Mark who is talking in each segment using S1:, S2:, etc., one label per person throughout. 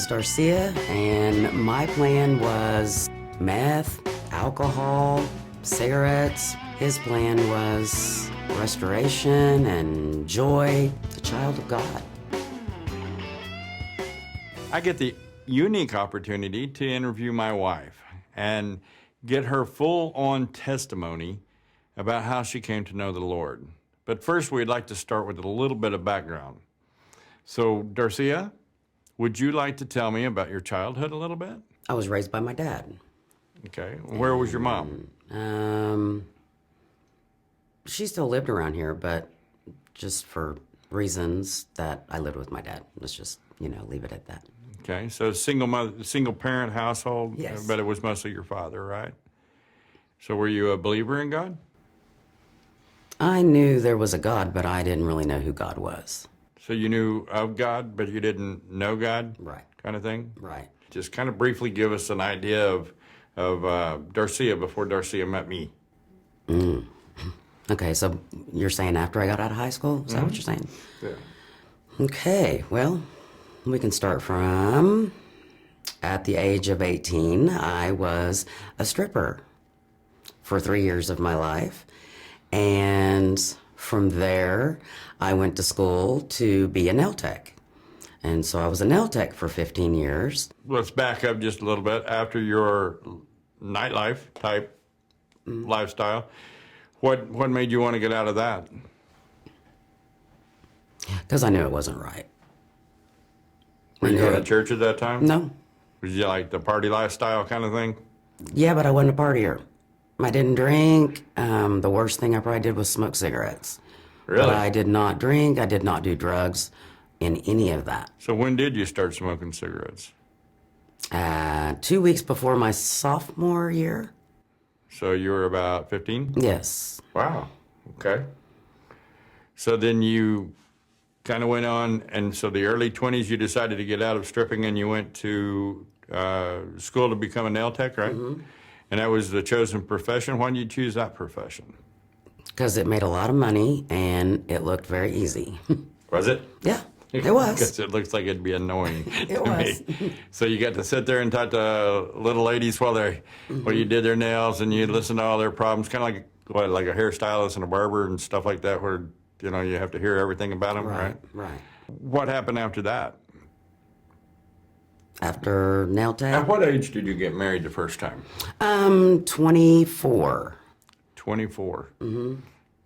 S1: is Darcia, and my plan was meth, alcohol, cigarettes. His plan was restoration and joy, the child of God.
S2: I get the unique opportunity to interview my wife and get her full-on testimony about how she came to know the Lord. But first, we'd like to start with a little bit of background. So, Darcia, would you like to tell me about your childhood a little bit?
S1: I was raised by my dad.
S2: Okay. Where was your mom?
S1: She still lived around here, but just for reasons that I lived with my dad. Let's just, leave it at that.
S2: Okay. So, single parent household,
S1: Yes.
S2: but it was mostly your father, right? So, were you a believer in God?
S1: I knew there was a God, but I didn't really know who God was.
S2: So you knew of God, but you didn't know God?
S1: Right.
S2: Kind of thing?
S1: Right.
S2: Just kind of briefly give us an idea of Darcia before Darcia met me.
S1: Okay, so you're saying after I got out of high school? Is that what you're saying?
S2: Yeah.
S1: Okay, well, we can start from at the age of 18, I was a stripper for 3 years of my life. And from there, I went to school to be a nail tech. And so I was a nail tech for 15 years.
S2: Let's back up just a little bit. After your nightlife type lifestyle, what made you want to get out of that?
S1: Because I knew it wasn't right.
S2: Were you going to church at that time?
S1: No.
S2: Was you like the party lifestyle kind of thing?
S1: Yeah, but I wasn't a partier. I didn't drink. The worst thing I probably did was smoke cigarettes.
S2: Really?
S1: But I did not drink. I did not do drugs in any of that.
S2: So when did you start smoking cigarettes?
S1: 2 weeks before my sophomore year.
S2: So you were about 15?
S1: Yes.
S2: Wow. Okay. So then you kind of went on, and so the early 20s you decided to get out of stripping and you went to school to become a nail tech, right? Mm-hmm. And that was the chosen profession. Why did you choose that profession?
S1: Because it made a lot of money and it looked very easy.
S2: Was it?
S1: Yeah, it was.
S2: Because it looks like it'd be annoying
S1: It
S2: to
S1: was.
S2: me. So you got to sit there and talk to little ladies while you did their nails, and you listen to all their problems, kind of like a hairstylist and a barber and stuff like that, where you have to hear everything about them, right?
S1: Right.
S2: What happened after that?
S1: After nail tech?
S2: At what age did you get married the first time?
S1: 24.
S2: 24. Mm-hmm.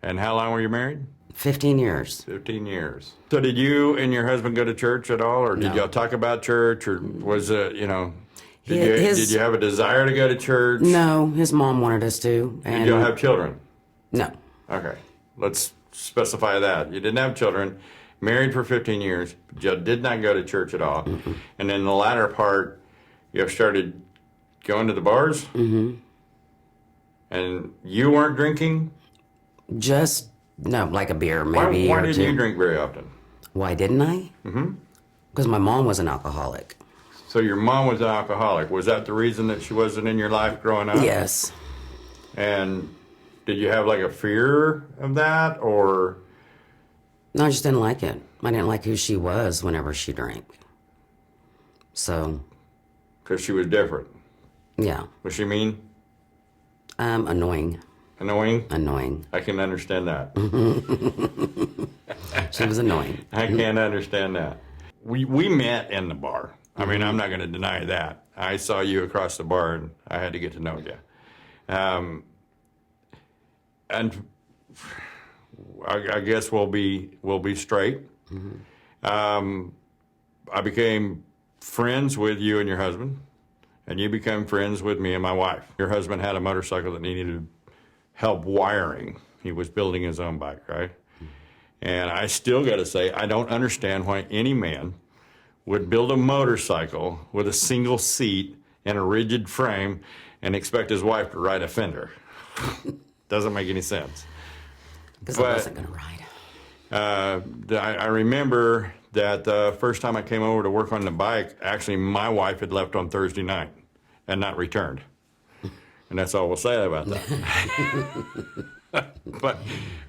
S2: And how long were you married?
S1: 15 years.
S2: 15 years. So did you and your husband go to church at all, or did y'all talk about church, or was it, did you have a desire to go to church?
S1: No, his mom wanted us to. And
S2: Did y'all have children?
S1: No.
S2: Okay, let's specify that. You didn't have children, married for 15 years, but you did not go to church at all. Mm-hmm. And then the latter part, you have started going to the bars? Mm-hmm. And you weren't drinking?
S1: Like a beer, maybe.
S2: Why
S1: or
S2: didn't
S1: two.
S2: you drink very often?
S1: Why didn't I? Mm-hmm. Because my mom was an alcoholic.
S2: So your mom was an alcoholic. Was that the reason that she wasn't in your life growing up?
S1: Yes.
S2: And did you have like a fear of that, or?
S1: No, I just didn't like it. I didn't like who she was whenever she drank. So.
S2: Because she was different.
S1: Yeah.
S2: Was she mean?
S1: Annoying.
S2: Annoying?
S1: Annoying.
S2: I can understand that.
S1: She was annoying.
S2: I can't understand that. We met in the bar. I mean, I'm not going to deny that. I saw you across the bar, and I had to get to know you. And I guess we'll be straight. Mm-hmm. I became friends with you and your husband, and you became friends with me and my wife. Your husband had a motorcycle that needed help wiring. He was building his own bike, right? And I still got to say, I don't understand why any man would build a motorcycle with a single seat and a rigid frame and expect his wife to ride a fender. Doesn't make any sense.
S1: Because I wasn't going to ride.
S2: I remember that the first time I came over to work on the bike, actually my wife had left on Thursday night and not returned. And that's all we'll say about that.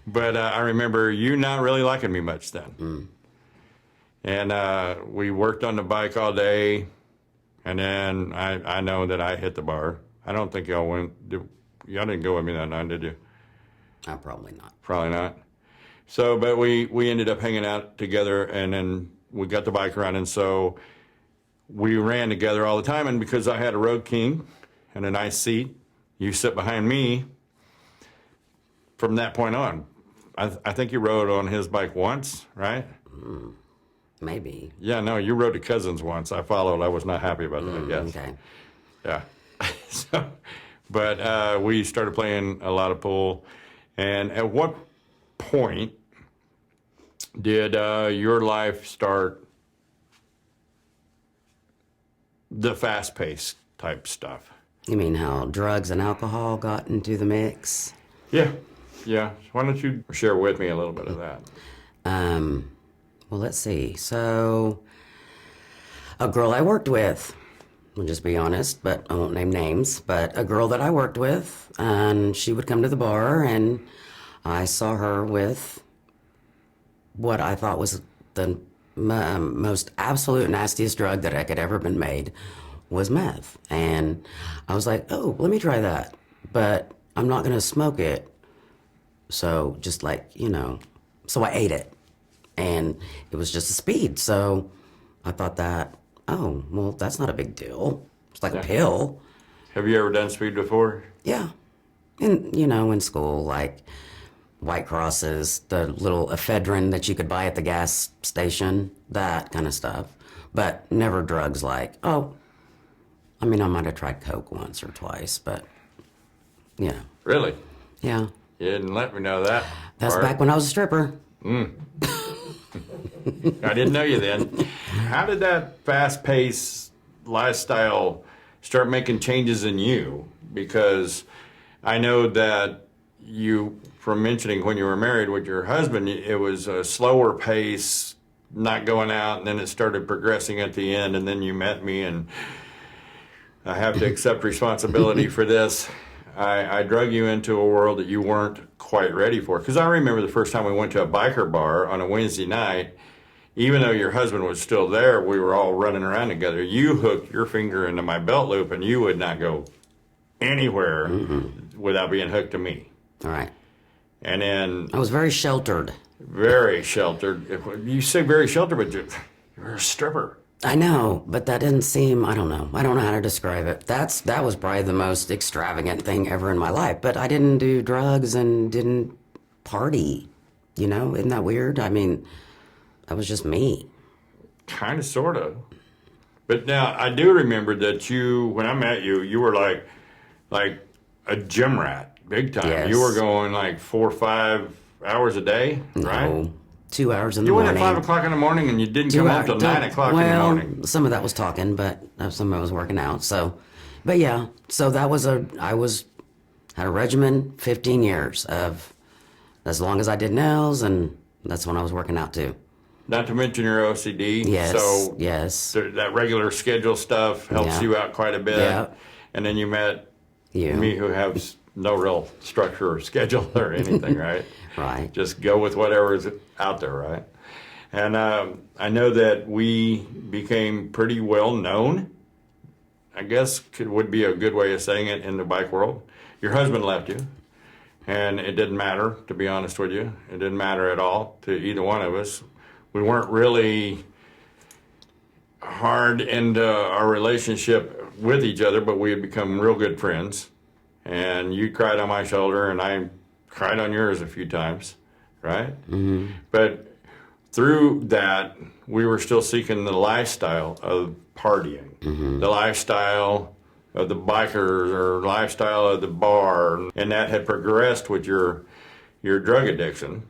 S2: But I remember you not really liking me much then. Mm. And we worked on the bike all day, And then I know that I hit the bar. I don't think y'all went. Y'all didn't go with me that night, did you?
S1: Probably not.
S2: Probably not. So, but we ended up hanging out together, and then we got the bike running. So we ran together all the time. And because I had a Road King and a nice seat, you sit behind me. From that point on, I think you rode on his bike once, right?
S1: Maybe.
S2: Yeah, no, you rode to Cousins once. I followed. I was not happy about that. Yes.
S1: Okay.
S2: Yeah. So, but we started playing a lot of pool. And at what point did your life start the fast-paced type stuff?
S1: You mean how drugs and alcohol got into the mix?
S2: Yeah. Yeah. Why don't you share with me a little bit of that?
S1: Well, let's see. So, a girl I worked with, I'll just be honest, but I won't name names, but a girl that I worked with, and she would come to the bar, and I saw her with what I thought was the most absolute nastiest drug that had ever been made, was meth. And I was like, oh, let me try that, but I'm not going to smoke it. So just like, so I ate it, and it was just a speed. So I thought that, oh, well, that's not a big deal. It's like a pill.
S2: Have you ever done speed before?
S1: Yeah. And, in school, like White Crosses, the little ephedrine that you could buy at the gas station, that kind of stuff. But never drugs like, I might have tried Coke once or twice, but,
S2: Really?
S1: Yeah.
S2: You didn't let me know that.
S1: That's
S2: part.
S1: back when I was a stripper.
S2: I didn't know you then. How did that fast-paced lifestyle start making changes in you? Because I know that you, from mentioning when you were married with your husband, it was a slower pace, not going out, and then it started progressing at the end, and then you met me, and I have to accept responsibility for this. I drug you into a world that you weren't quite ready for. Because I remember the first time we went to a biker bar on a Wednesday night, even though your husband was still there, we were all running around together. You hooked your finger into my belt loop, and you would not go anywhere without being hooked to me.
S1: All right.
S2: And then...
S1: I was very sheltered.
S2: Very sheltered. You say very sheltered, but you're a stripper.
S1: I know, but that didn't seem, I don't know. I don't know how to describe it. That was probably the most extravagant thing ever in my life. But I didn't do drugs and didn't party. Isn't that weird? I mean, that was just me.
S2: Kind of, sort of. But now, I do remember that when I met you, you were like a gym rat, big time.
S1: Yes.
S2: You were going like 4 or 5 hours a day, right?
S1: No, 2 hours in the
S2: You went
S1: morning.
S2: at 5 o'clock in the morning and you didn't come home till 9 o'clock in the morning.
S1: Some of that was talking, but some of it was working out. So, but yeah, so that was had a regimen, 15 years of as long as I did nails, and that's when I was working out too.
S2: Not to mention your OCD.
S1: Yes.
S2: So
S1: yes.
S2: That regular schedule stuff helps you out quite a bit.
S1: Yeah.
S2: And then you met
S1: You.
S2: me, who has no real structure or schedule or anything, right?
S1: Right.
S2: Just go with whatever is out there, right? And I know that we became pretty well known, I guess would be a good way of saying it, in the bike world. Your husband left you, and it didn't matter, to be honest with you. It didn't matter at all to either one of us. We weren't really hard into our relationship with each other, but we had become real good friends. And you cried on my shoulder, and I cried on yours a few times, right? Mm-hmm. But through that, we were still seeking the lifestyle of partying, the lifestyle of the bikers, or lifestyle of the bar, and that had progressed with your drug addiction.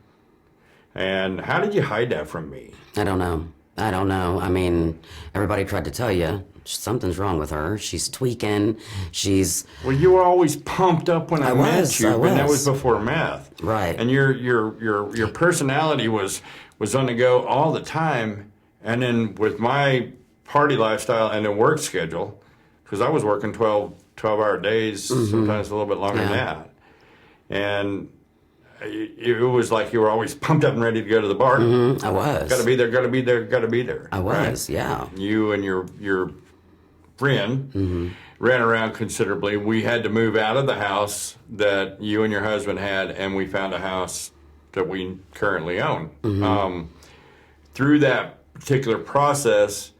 S2: And how did you hide that from me?
S1: I don't know. I mean, everybody tried to tell you something's wrong with her. She's tweaking.
S2: Well, you were always pumped up when I met you,
S1: but
S2: that was before meth,
S1: right?
S2: And your personality was on the go all the time. And then with my party lifestyle and the work schedule, because I was working 12-hour days, sometimes a little bit longer than that, and it was like you were always pumped up and ready to go to the bar.
S1: I was.
S2: Got to be there, got to be there, got to be there.
S1: I was, right? Yeah.
S2: You and your friend, ran around considerably. We had to move out of the house that you and your husband had, and we found a house that we currently own. Through that particular process,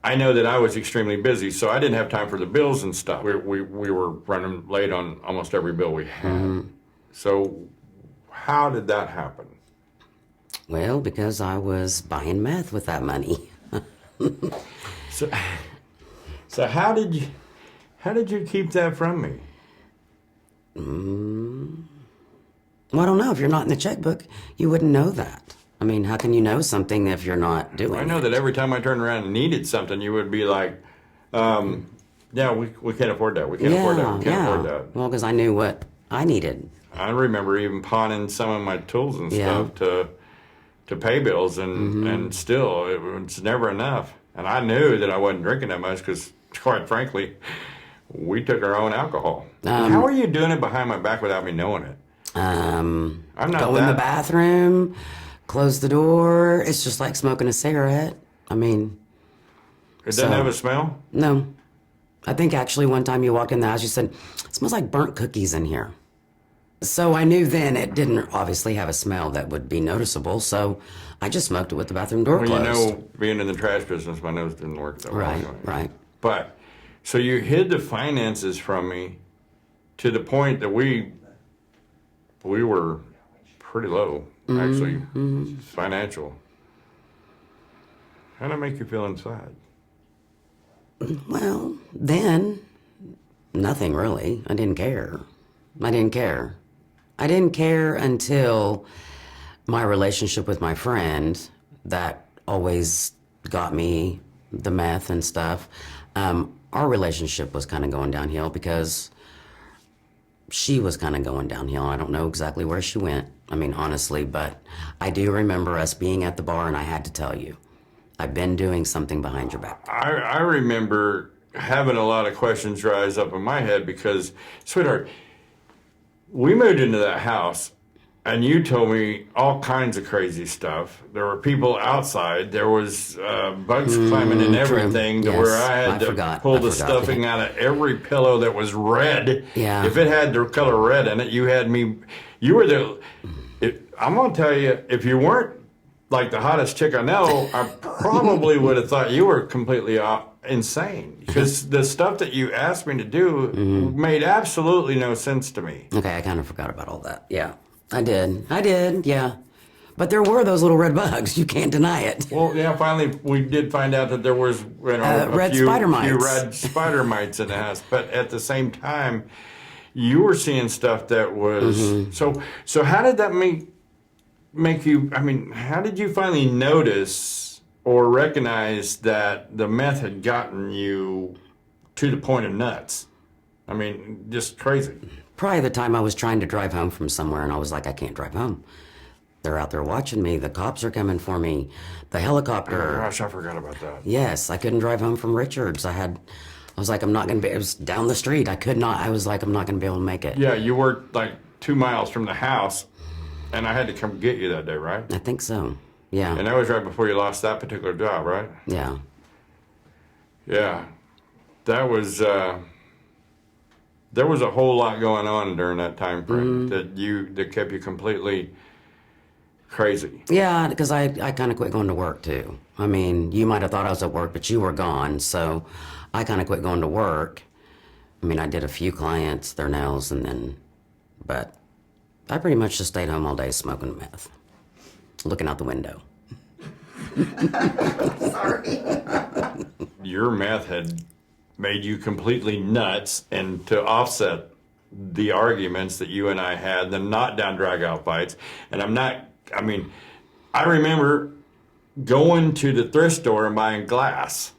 S2: I know that I was extremely busy, so I didn't have time for the bills and stuff. We were running late on almost every bill we had. So how did that happen?
S1: Well, because I was buying meth with that money.
S2: So how did you keep that from me?
S1: Well, I don't know. If you're not in the checkbook, you wouldn't know that. I mean, how can you know something if you're not doing
S2: I know
S1: it?
S2: that every time I turned around and needed something, you would be like, yeah, we can't afford that. We can't afford that. We can't afford that.
S1: Well, because I knew what I needed.
S2: I remember even pawning some of my tools and
S1: Yeah.
S2: stuff to pay bills, and still, it was never enough. And I knew that I wasn't drinking that much because, quite frankly, we took our own alcohol. How are you doing it behind my back without me knowing it? I'm not
S1: Go in the bathroom, close the door. It's just like smoking a cigarette. I mean,
S2: It doesn't have a smell?
S1: no. I think actually one time you walked in the house, you said, it smells like burnt cookies in here. So I knew then it didn't obviously have a smell that would be noticeable, so I just smoked it with the bathroom door
S2: Well,
S1: closed.
S2: you know, being in the trash business, my nose didn't work that well.
S1: Right,
S2: Anyway.
S1: right.
S2: But, so you hid the finances from me to the point that we were pretty low, actually, financial. How did it make you feel inside?
S1: Well, then, nothing really. I didn't care. I didn't care. I didn't care until my relationship with my friend that always got me the meth and stuff. Our relationship was kind of going downhill because she was kind of going downhill. I don't know exactly where she went. I mean, honestly, but I do remember us being at the bar and I had to tell you, I've been doing something behind your back.
S2: I remember having a lot of questions rise up in my head because, sweetheart, we moved into that house and you told me all kinds of crazy stuff. There were people outside. There was bugs climbing in everything to
S1: Yes,
S2: where I had
S1: I
S2: to
S1: forgot.
S2: pull
S1: I
S2: the
S1: forgot.
S2: stuffing out of every pillow that was red.
S1: Yeah.
S2: If it had the color red in it, you had me. You were the. I'm gonna tell you, if you weren't like the hottest chick I know, I probably would have thought you were completely insane because the stuff that you asked me to do made absolutely no sense to me.
S1: Okay, I kind of forgot about all that. Yeah, I did, yeah. But there were those little red bugs. You can't deny it.
S2: Well, yeah, finally we did find out that there was a
S1: red
S2: few,
S1: spider mites.
S2: few red spider mites in the house. But at the same time, you were seeing stuff that was... So how did that make you... I mean, how did you finally notice or recognize that the meth had gotten you to the point of nuts? I mean, just crazy.
S1: Probably the time I was trying to drive home from somewhere and I was like, I can't drive home. They're out there watching me. The cops are coming for me. The helicopter.
S2: Oh, gosh, I forgot about that.
S1: Yes, I couldn't drive home from Richards. I was like, I'm not going to be, it was down the street. I was like, I'm not going to be able to make it.
S2: Yeah, you worked like 2 miles from the house, and I had to come get you that day, right?
S1: I think so. Yeah.
S2: And that was right before you lost that particular job, right?
S1: Yeah.
S2: Yeah. That was, there was a whole lot going on during that time frame that kept you completely crazy.
S1: Yeah, because I kind of quit going to work too. I mean, you might have thought I was at work, but you were gone. So I kind of quit going to work. I mean, I did a few clients, their nails, but I pretty much just stayed home all day smoking meth, looking out the window.
S3: Sorry.
S2: Your meth had made you completely nuts, and to offset the arguments that you and I had, the knockdown, drag-out fights, and I remember going to the thrift store and buying glass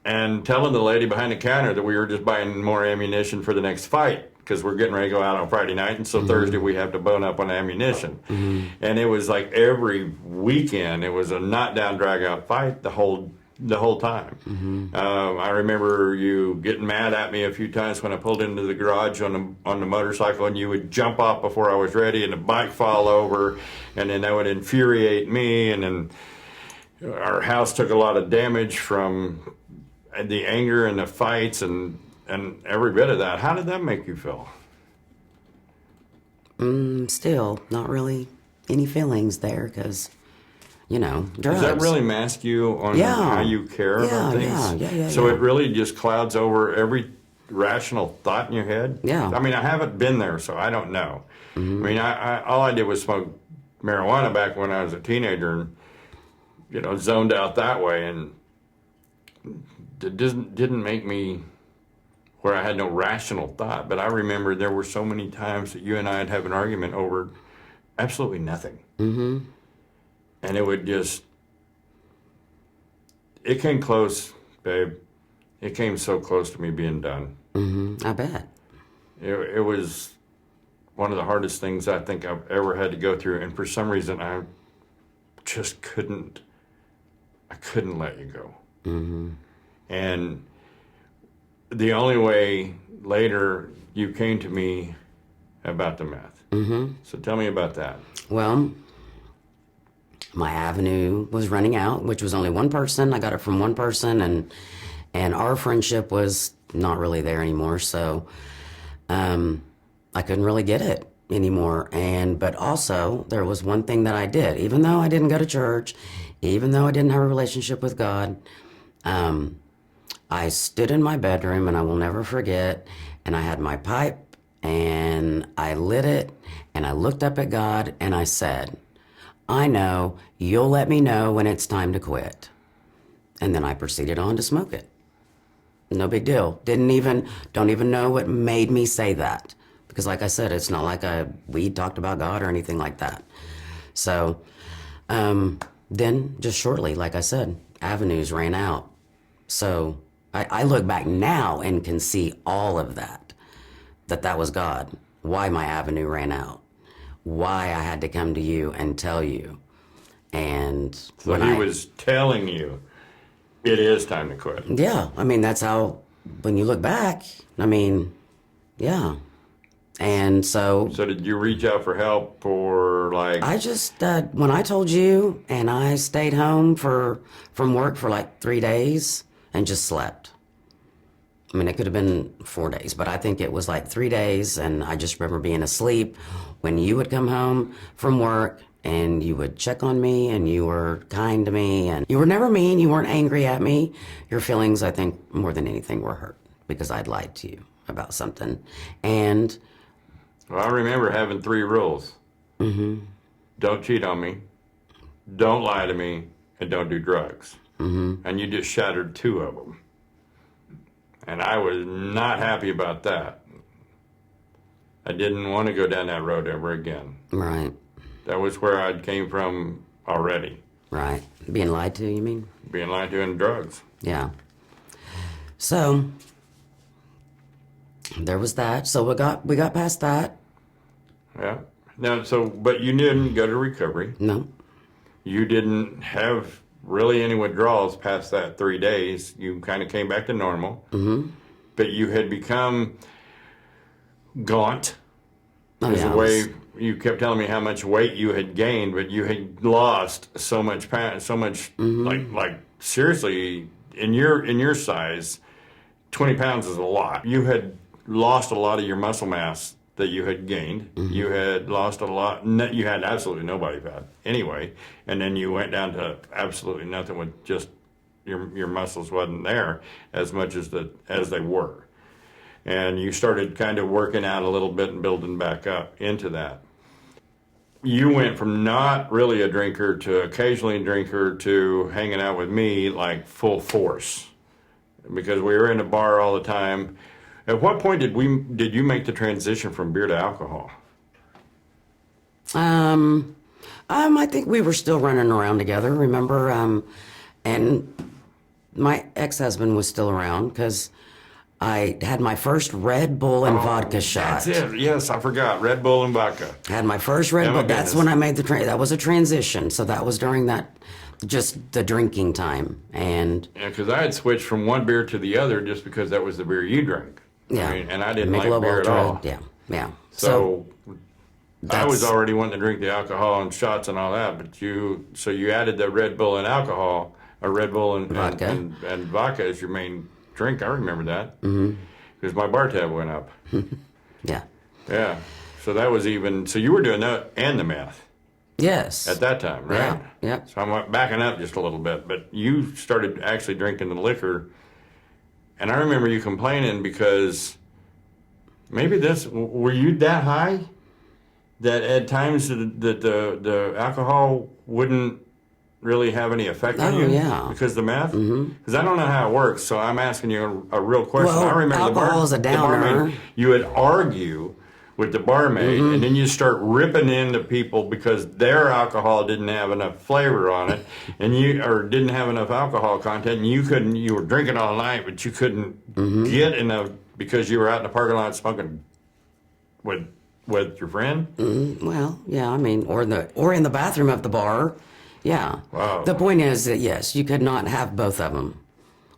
S2: and telling the lady behind the counter that we were just buying more ammunition for the next fight because we're getting ready to go out on Friday night, and so Thursday we have to bone up on ammunition. And it was like every weekend it was a knockdown, drag-out fight the whole time. I remember you getting mad at me a few times when I pulled into the garage on the motorcycle, and you would jump off before I was ready, and the bike fall over, and then that would infuriate me. And then our house took a lot of damage from the anger and the fights and every bit of that. How did that make you feel?
S1: Still, not really any feelings there because, drugs.
S2: Does that really mask you on
S1: Yeah.
S2: how you care about things?
S1: Yeah.
S2: So it really just clouds over every rational thought in your head?
S1: Yeah.
S2: I mean, I haven't been there, so I don't know. I mean, I all I did was smoke marijuana back when I was a teenager and, zoned out that way. And it didn't make me where I had no rational thought. But I remember there were so many times that you and I'd have an argument over absolutely nothing. And it would just, it came close, babe. It came so close to me being done.
S1: I bet.
S2: It was one of the hardest things I think I've ever had to go through. And for some reason, I just couldn't let you go. And the only way later you came to me about the meth. So tell me about that.
S1: Well, my avenue was running out, which was only one person. I got it from one person, and our friendship was not really there anymore. So I couldn't really get it anymore. But also there was one thing that I did, even though I didn't go to church, even though I didn't have a relationship with God. I stood in my bedroom, and I will never forget, and I had my pipe, and I lit it, and I looked up at God, and I said, I know you'll let me know when it's time to quit. And then I proceeded on to smoke it. No big deal. Don't even know what made me say that. Because like I said, it's not like we talked about God or anything like that. So then just shortly, like I said, avenues ran out. So I look back now and can see all of that was God. Why my avenue ran out. Why I had to come to you and tell you. And
S2: so he was telling you it is time to quit.
S1: Yeah, I mean, that's how, when you look back, I mean, yeah. And so
S2: did you reach out for help or like?
S1: I just, when I told you, and I stayed home from work for like 3 days and just slept. I mean, it could have been 4 days, but I think it was like 3 days. And I just remember being asleep when you would come home from work and you would check on me and you were kind to me and you were never mean. You weren't angry at me. Your feelings, I think, more than anything were hurt because I'd lied to you about something. And
S2: well, I remember having 3 rules. Don't cheat on me, don't lie to me, and don't do drugs. And you just shattered 2 of them. And I was not happy about that. I didn't want to go down that road ever again.
S1: Right.
S2: That was where I came from already.
S1: Right. Being lied to, you mean?
S2: Being lied to and drugs.
S1: Yeah. So there was that. So we got past that.
S2: Yeah. Now, but you didn't go to recovery.
S1: No.
S2: You didn't have really any withdrawals past that 3 days. You kind of came back to normal. But you had become gaunt.
S1: Oh,
S2: There's
S1: yeah,
S2: a way you kept telling me how much weight you had gained, but you had lost so much, like seriously, in your size, 20 pounds is a lot. You had lost a lot of your muscle mass that you had gained. You had lost a lot. You had absolutely no body fat anyway, and then you went down to absolutely nothing with just your muscles wasn't there as much as they were. And you started kind of working out a little bit and building back up into that. You went from not really a drinker to occasionally a drinker to hanging out with me like full force because we were in a bar all the time. At what point did you make the transition from beer to alcohol?
S1: I think we were still running around together, remember? And my ex-husband was still around because I had my first Red Bull and vodka shot.
S2: That's it. Yes, I forgot. Red Bull and vodka.
S1: Had my first Red Bull. That's when I made that was a transition. So that was during that, just the drinking time. And
S2: yeah, because I had switched from one beer to the other just because that was the beer you drank.
S1: Yeah.
S2: And I didn't like
S1: Michelob
S2: beer
S1: Ultra,
S2: at all.
S1: Yeah.
S2: So I was already wanting to drink the alcohol and shots and all that, but you added the Red Bull and alcohol, or Red Bull and
S1: Vodka.
S2: and vodka as your main drink. I remember that. Because my bar tab went up.
S1: Yeah.
S2: Yeah. So that was even, so you were doing that and the meth
S1: Yes.
S2: at that time, right?
S1: Yeah. Yep.
S2: So I'm backing up just a little bit, but you started actually drinking the liquor. And I remember you complaining because maybe were you that high that at times the alcohol wouldn't really have any effect on
S1: Oh,
S2: you?
S1: yeah.
S2: Because the meth? Because I don't know how it works, so I'm asking you a real question.
S1: Well,
S2: I remember
S1: alcohol is a
S2: the
S1: downer.
S2: barmaid, you would argue with the barmaid, and then you start ripping into people because their alcohol didn't have enough flavor on it, or didn't have enough alcohol content, and you were drinking all night, but you couldn't get enough because you were out in the parking lot smoking with your friend.
S1: Well, yeah, I mean, or in the bathroom of the bar. Yeah.
S2: Wow.
S1: The point is that yes, you could not have both of them.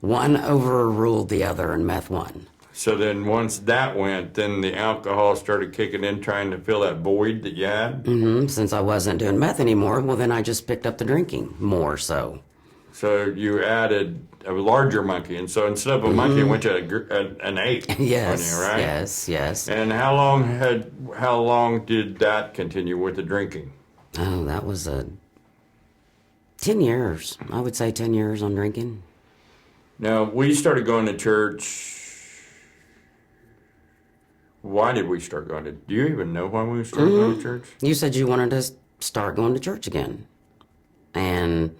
S1: One overruled the other, and meth won.
S2: So then once that went, then the alcohol started kicking in, trying to fill that void that you had.
S1: Since I wasn't doing meth anymore, well, then I just picked up the drinking more so.
S2: So you added a larger monkey, and so instead of a monkey, it went to an ape
S1: Yes.
S2: on you, right?
S1: Yes.
S2: And how long did that continue with the drinking?
S1: Oh, that was 10 years. I would say 10 years on drinking.
S2: Now, we started going to church. Why did we start going to? Do you even know why we started going to church?
S1: You said you wanted to start going to church again. And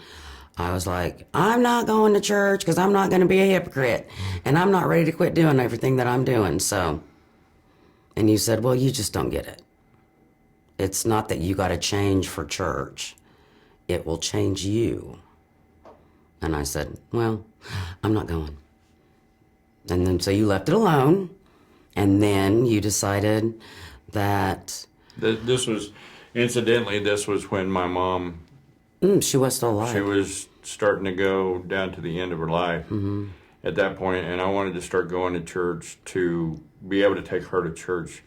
S1: I was like, I'm not going to church because I'm not going to be a hypocrite. And I'm not ready to quit doing everything that I'm doing. So, and you said, well, you just don't get it. It's not that you got to change for church. It will change you. And I said, well, I'm not going. And then so you left it alone. And then you decided that...
S2: This was when my mom...
S1: she was still alive.
S2: She was starting to go down to the end of her life at that point, and I wanted to start going to church to be able to take her to church.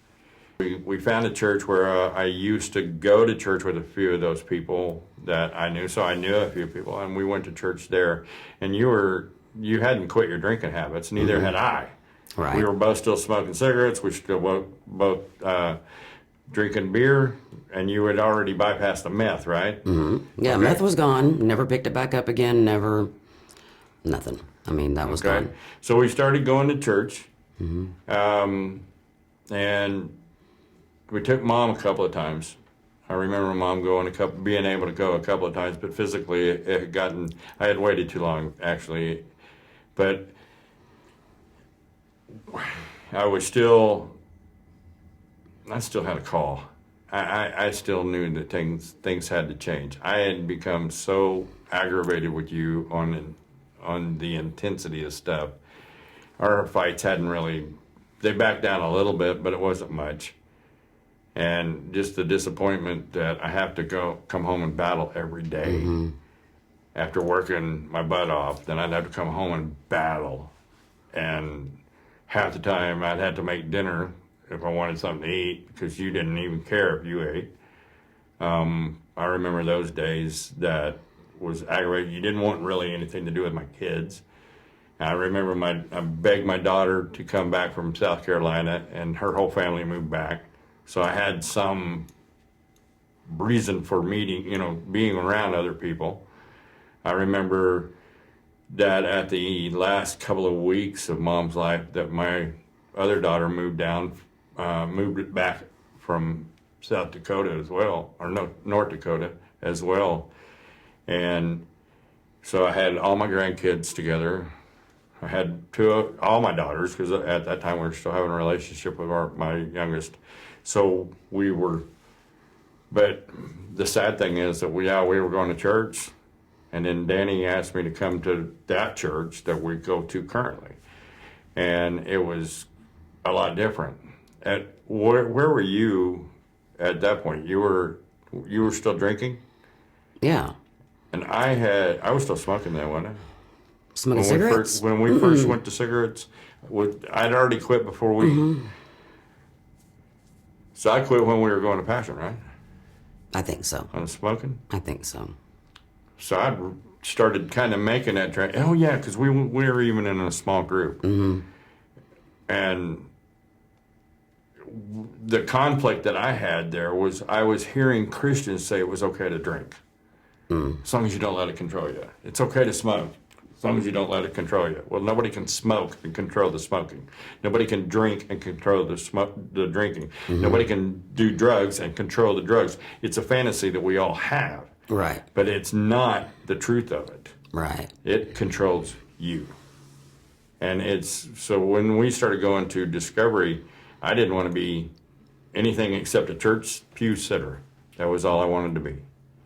S2: We found a church where I used to go to church with a few of those people that I knew, so I knew a few people, and we went to church there. And you hadn't quit your drinking habits, neither had I.
S1: Right.
S2: We were both still smoking cigarettes. We still both drinking beer, and you had already bypassed the meth, right?
S1: Yeah,
S2: Okay.
S1: meth was gone. Never picked it back up again. Never, nothing. I mean, that was gone.
S2: So we started going to church, and we took Mom a couple of times. I remember Mom being able to go a couple of times, but physically it had I had waited too long, actually. But I still had a call. I still knew that things had to change. I had become so aggravated with you on the intensity of stuff. Our fights they backed down a little bit, but it wasn't much. And just the disappointment that I have to come home and battle every day. After working my butt off, then I'd have to come home and battle. And half the time I'd have to make dinner if I wanted something to eat because you didn't even care if you ate. I remember those days that was aggravating. You didn't want really anything to do with my kids. I remember I begged my daughter to come back from South Carolina, and her whole family moved back. So I had some reason for being around other people. I remember that at the last couple of weeks of Mom's life that my other daughter moved back from South Dakota as well, or no, North Dakota as well. And so I had all my grandkids together. I had all my daughters, because at that time we were still having a relationship with my youngest. So but the sad thing is that we were going to church, and then Danny asked me to come to that church that we go to currently. And it was a lot different. Where were you at that point? You were still drinking?
S1: Yeah.
S2: And I was still smoking then, wasn't I?
S1: Smoking cigarettes?
S2: When we first went to cigarettes, I'd already quit before we... So I quit when we were going to Passion, right?
S1: I think so.
S2: On smoking?
S1: I think so.
S2: So I started kind of making that train. Oh yeah, because we were even in a small group, and the conflict that I had there was I was hearing Christians say it was okay to drink, as long as you don't let it control you. It's okay to smoke, as long as you don't let it control you. Well, nobody can smoke and control the smoking. Nobody can drink and control the drinking. Nobody can do drugs and control the drugs. It's a fantasy that we all have.
S1: Right.
S2: But it's not the truth of it.
S1: Right.
S2: It controls you. And so when we started going to Discovery, I didn't want to be anything except a church pew sitter. That was all I wanted to be.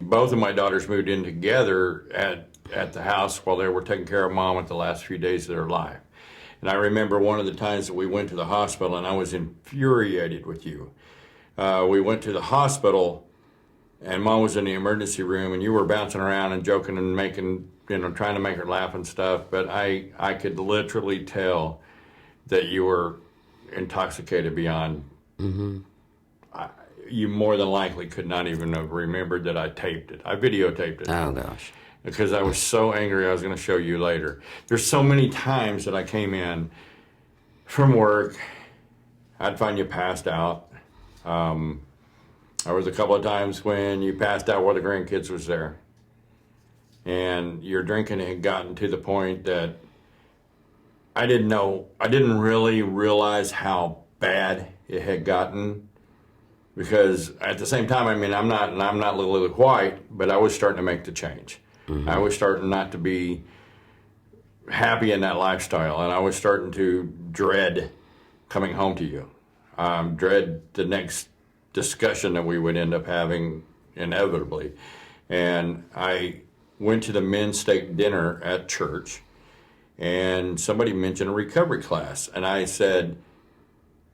S2: Both of my daughters moved in together at the house while they were taking care of Mom at the last few days of their life. And I remember one of the times that we went to the hospital, and I was infuriated with you. We went to the hospital, and Mom was in the emergency room, and you were bouncing around and joking and making, trying to make her laugh and stuff. But I could literally tell that you were intoxicated beyond. You more than likely could not even have remembered that I taped it. I videotaped it.
S1: Oh, gosh.
S2: Because I was so angry. I was going to show you later. There's so many times that I came in from work, I'd find you passed out. There was a couple of times when you passed out while the grandkids was there. And your drinking had gotten to the point that I didn't really realize how bad it had gotten. Because at the same time, I'm not Lily White, but I was starting to make the change. I was starting not to be happy in that lifestyle, and I was starting to dread coming home to you. Dread the next discussion that we would end up having inevitably. And I went to the men's steak dinner at church, and somebody mentioned a recovery class, and I said,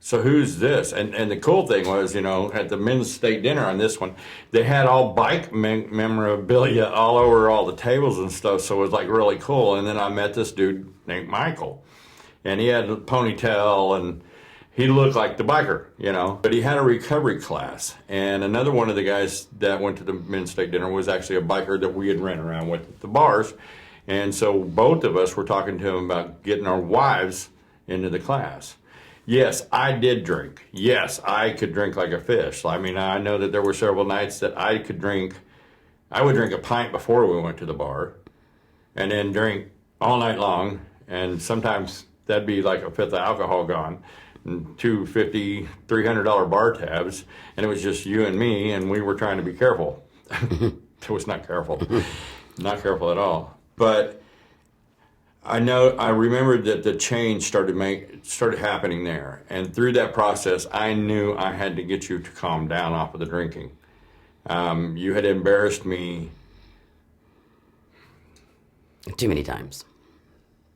S2: so who's this? And the cool thing was, at the men's steak dinner on this one, they had all bike memorabilia all over all the tables and stuff, so it was like really cool. And then I met this dude named Michael, and he had a ponytail, and he looked like the biker, but he had a recovery class. And another one of the guys that went to the men's steak dinner was actually a biker that we had ran around with at the bars. And so both of us were talking to him about getting our wives into the class. Yes, I did drink. Yes, I could drink like a fish. I know that there were several nights that I would drink a pint before we went to the bar, and then drink all night long, and sometimes that'd be like a fifth of alcohol gone, and two $300 bar tabs, and it was just you and me, and we were trying to be careful. It was not careful. Not careful at all. But I remembered that the change started happening there. And through that process, I knew I had to get you to calm down off of the drinking. You had embarrassed me
S1: too many times.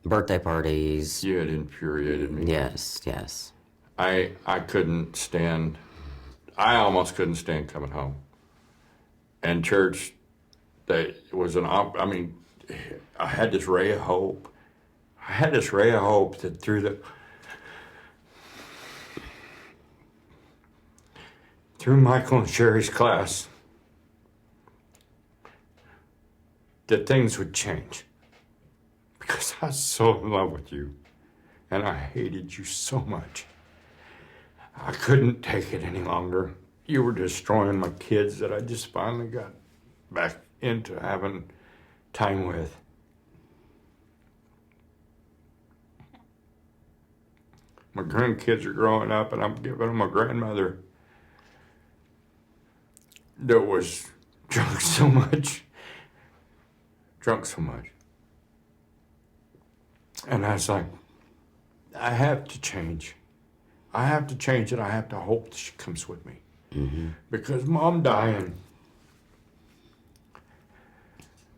S1: Birthday parties.
S2: You had infuriated me.
S1: Yes.
S2: I almost couldn't stand coming home. And church, I had this ray of hope. I had this ray of hope that through Michael and Sherry's class, that things would change. Because I was so in love with you, and I hated you so much. I couldn't take it any longer. You were destroying my kids that I just finally got back into having time with. My grandkids are growing up, and I'm giving them a grandmother that was drunk so much. And I was like, I have to change. I have to change it. I have to hope that she comes with me. Because Mom dying.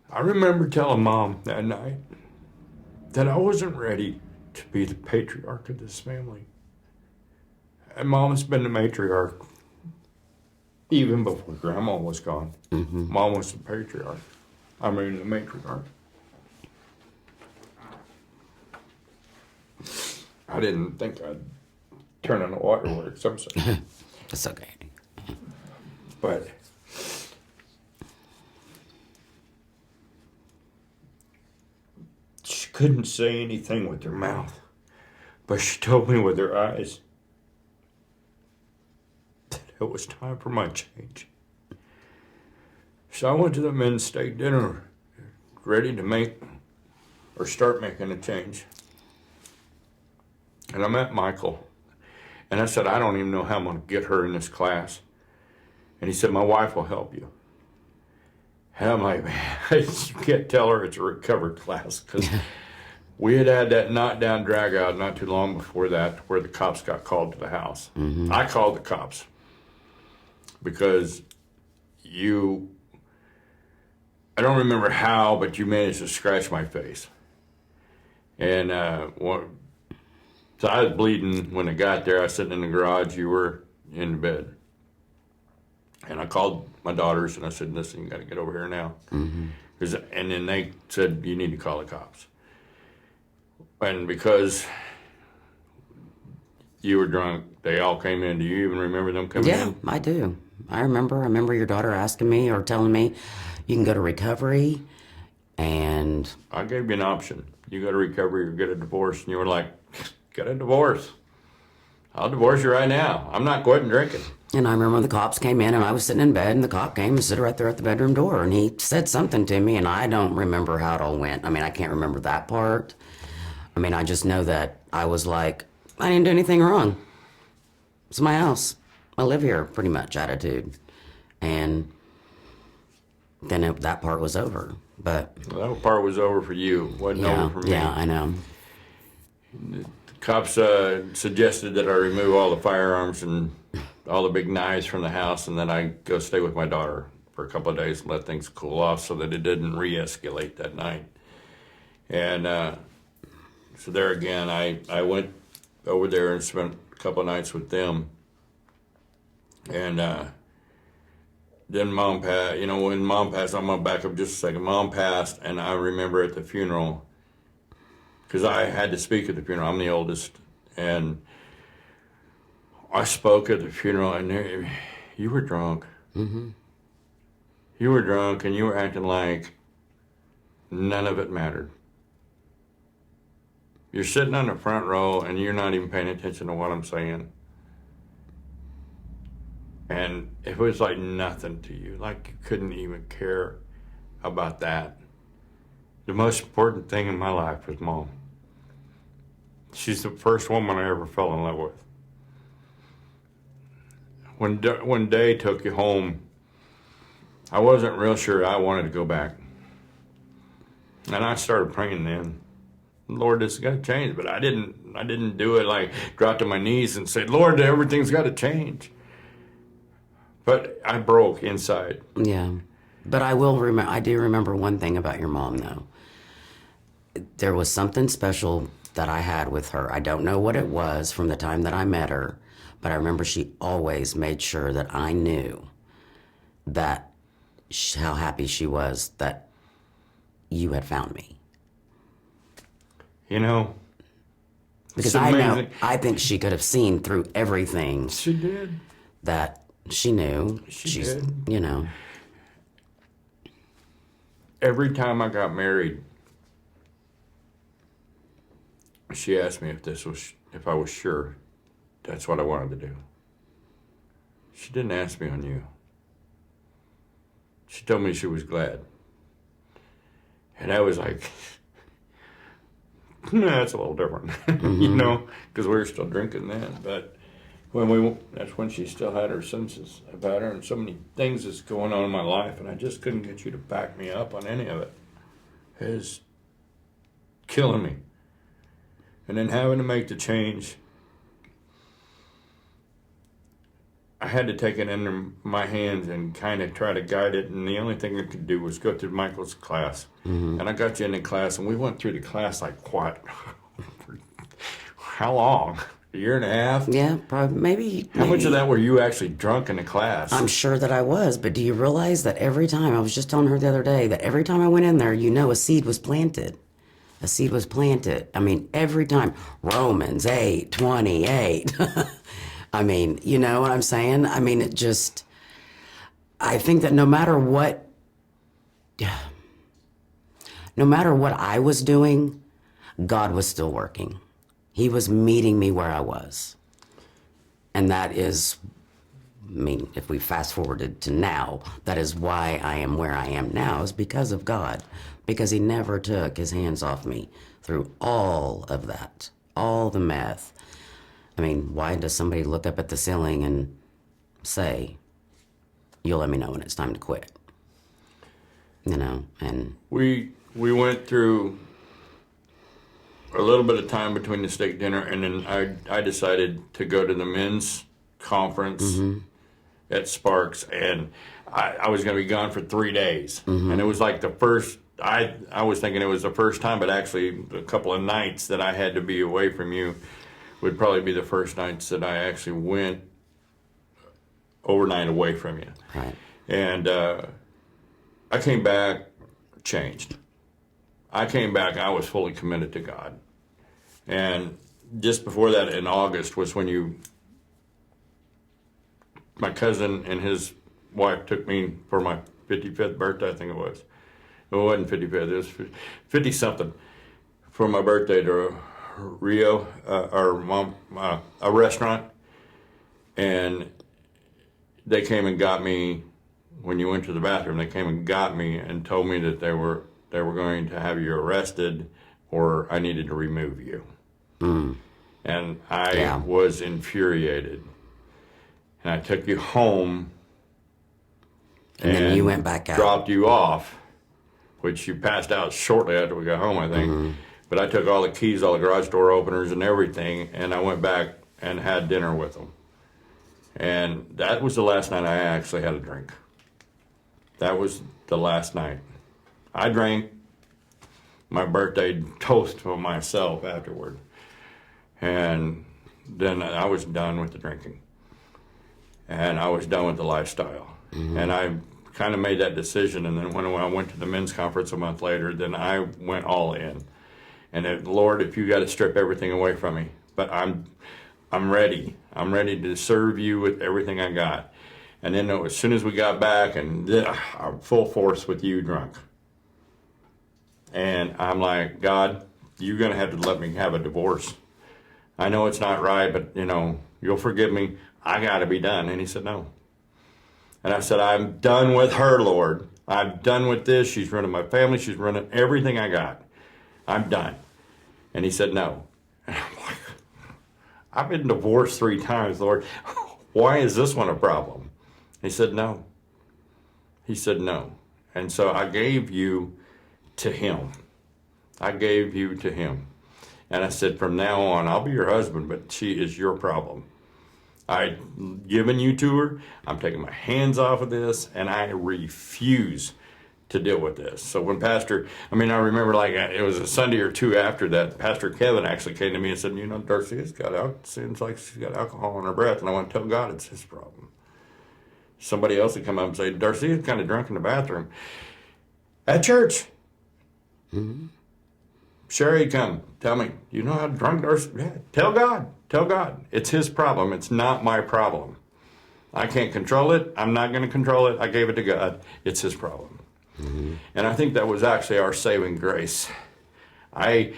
S2: I remember telling Mom that night that I wasn't ready to be the patriarch of this family. And Mom has been the matriarch even before Grandma was gone. Mom was the patriarch. The matriarch. I didn't think I'd turn on the waterworks. I'm sorry.
S1: It's okay.
S2: But couldn't say anything with her mouth, but she told me with her eyes that it was time for my change. So I went to the men's steak dinner, ready to make or start making a change. And I met Michael, and I said, I don't even know how I'm going to get her in this class. And he said, my wife will help you. And I'm like, man, you can't tell her it's a recovered class, because we had that knockdown drag out not too long before that, where the cops got called to the house. Mm-hmm. I called the cops because I don't remember how, but you managed to scratch my face. And so I was bleeding when I got there. I was sitting in the garage. You were in the bed. And I called my daughters and I said, listen, you got to get over here now. Mm-hmm. And then they said, you need to call the cops. And because you were drunk, they all came in. Do you even remember them coming in?
S1: Yeah, I do. I remember your daughter asking me or telling me, you can go to recovery. And
S2: I gave you an option. You go to recovery or get a divorce. And you were like, get a divorce. I'll divorce you right now. I'm not quitting drinking.
S1: And I remember when the cops came in and I was sitting in bed and the cop came and stood right there at the bedroom door and he said something to me and I don't remember how it all went. I mean, I can't remember that part. I mean, I just know that I was like, I didn't do anything wrong. It's my house. I live here, pretty much attitude. And then that part was over. But
S2: that part was over for you. Wasn't over for me.
S1: Yeah, I know.
S2: The cops suggested that I remove all the firearms and all the big knives from the house, and then I go stay with my daughter for a couple of days and let things cool off so that it didn't re-escalate that night. And so there again, I went over there and spent a couple of nights with them. And then Mom passed. You know, when Mom passed, I'm going to back up just a second. Mom passed, and I remember at the funeral, because I had to speak at the funeral. I'm the oldest. And I spoke at the funeral, and you were drunk. Mm-hmm. You were drunk, and you were acting like none of it mattered. You're sitting on the front row, and you're not even paying attention to what I'm saying. And it was like nothing to you, like you couldn't even care about that. The most important thing in my life was Mom. She's the first woman I ever fell in love with. When Day took you home, I wasn't real sure I wanted to go back. And I started praying then, Lord, this has got to change. But I didn't do it like drop to my knees and say, Lord, everything's got to change. But I broke inside.
S1: Yeah. But I do remember one thing about your mom, though. There was something special that I had with her. I don't know what it was from the time that I met her, but I remember she always made sure that I knew that how happy she was that you had found me.
S2: You know,
S1: because I think she could have seen through everything.
S2: She did.
S1: That she knew. She's did. You know.
S2: Every time I got married, she asked me if I was sure that's what I wanted to do. She didn't ask me on you. She told me she was glad. And I was like, that's a little different, mm-hmm. You know, because we were still drinking then. But that's when she still had her senses about her, and so many things that's going on in my life, and I just couldn't get you to back me up on any of it. It was killing me. And then having to make the change, I had to take it into my hands and kind of try to guide it, and the only thing I could do was go through Michael's class. Mm-hmm. And I got you in the class, and we went through the class like what? How long? A year and a half?
S1: Yeah, probably, maybe.
S2: How much of that were you actually drunk in the class?
S1: I'm sure that I was, but do you realize that every time, I was just telling her the other day, that every time I went in there, a seed was planted. A seed was planted. I mean, every time. Romans 8:28. I mean, you know what I'm saying? I mean, I think that no matter what I was doing, God was still working. He was meeting me where I was. And that is, I mean, if we fast forwarded to now, that is why I am where I am now, is because of God. Because he never took his hands off me through all of that, all the meth. I mean, why does somebody look up at the ceiling and say, you'll let me know when it's time to quit? You know, and
S2: We went through a little bit of time between the steak dinner, and then I decided to go to the men's conference at Sparks, and I was going to be gone for 3 days. And it was like the first, I was thinking it was the first time, but actually a couple of nights that I had to be away from you would probably be the first nights that I actually went overnight away from you.
S1: right.
S2: And I came back changed. I came back, I was fully committed to God. And just before that, in August, was when my cousin and his wife took me for my 55th birthday, I think it was. It wasn't 55th, it was 50-something, for my birthday to Rio, a restaurant. And they came and got me, when you went to the bathroom, they came and got me and told me that they were going to have you arrested or I needed to remove you. And I was infuriated. And I took you home
S1: And then you went back out.
S2: dropped you off, which you passed out shortly after we got home, I think. But I took all the keys, all the garage door openers and everything, and I went back and had dinner with them. And that was the last night I actually had a drink. That was the last night. I drank my birthday toast for myself afterward. And then I was done with the drinking. And I was done with the lifestyle. And I kind of made that decision. And then when I went to the men's conference a month later, then I went all in. And Lord, if you got to strip everything away from me, but I'm ready. I'm ready to serve you with everything I got. And then as soon as we got back, and I'm full force with you drunk. And I'm like, God, you're going to have to let me have a divorce. I know it's not right, but, you'll forgive me. I got to be done. And he said, no. And I said, I'm done with her, Lord. I'm done with this. She's running my family. She's running everything I got. I'm done. And he said, no. And I'm like, I've been divorced 3 times, Lord. Why is this one a problem? He said, no. He said, no. And so I gave you to him. I gave you to him. And I said, from now on, I'll be your husband, but she is your problem. I've given you to her. I'm taking my hands off of this, and I refuse to deal with this. So when I remember it was a Sunday or 2 after that, Pastor Kevin actually came to me and said, Darcia's seems like she's got alcohol in her breath. And I want to tell God it's his problem. Somebody else would come up and say, Darcia's kind of drunk in the bathroom. At church. Sherry, come, tell me, you know how drunk Darcia? Yeah, tell God. Tell God. It's his problem. It's not my problem. I can't control it. I'm not going to control it. I gave it to God. It's his problem. And I think that was actually our saving grace. Through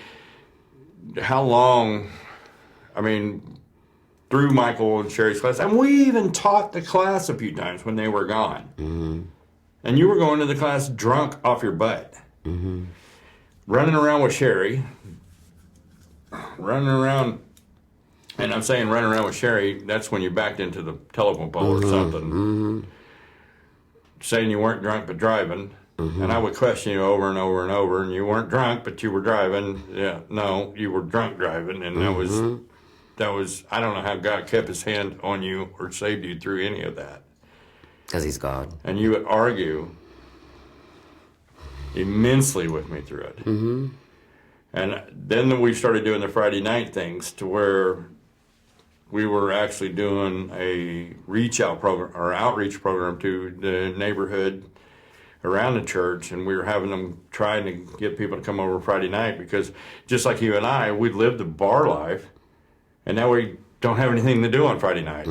S2: Michael and Sherry's class, and we even taught the class a few times when they were gone. And you were going to the class drunk off your butt. Running around with Sherry. Running around, and I'm saying running around with Sherry, that's when you backed into the telephone pole or something. Saying you weren't drunk but driving. And I would question you over and over and over, and you weren't drunk, but you were driving. Yeah, no, you were drunk driving, and that was, I don't know how God kept his hand on you or saved you through any of that.
S1: Because he's God.
S2: And you would argue immensely with me through it. And then we started doing the Friday night things to where we were actually doing a outreach program to the neighborhood around the church, and we were having them trying to get people to come over Friday night, because just like you and I, we lived the bar life, and now we don't have anything to do on Friday night.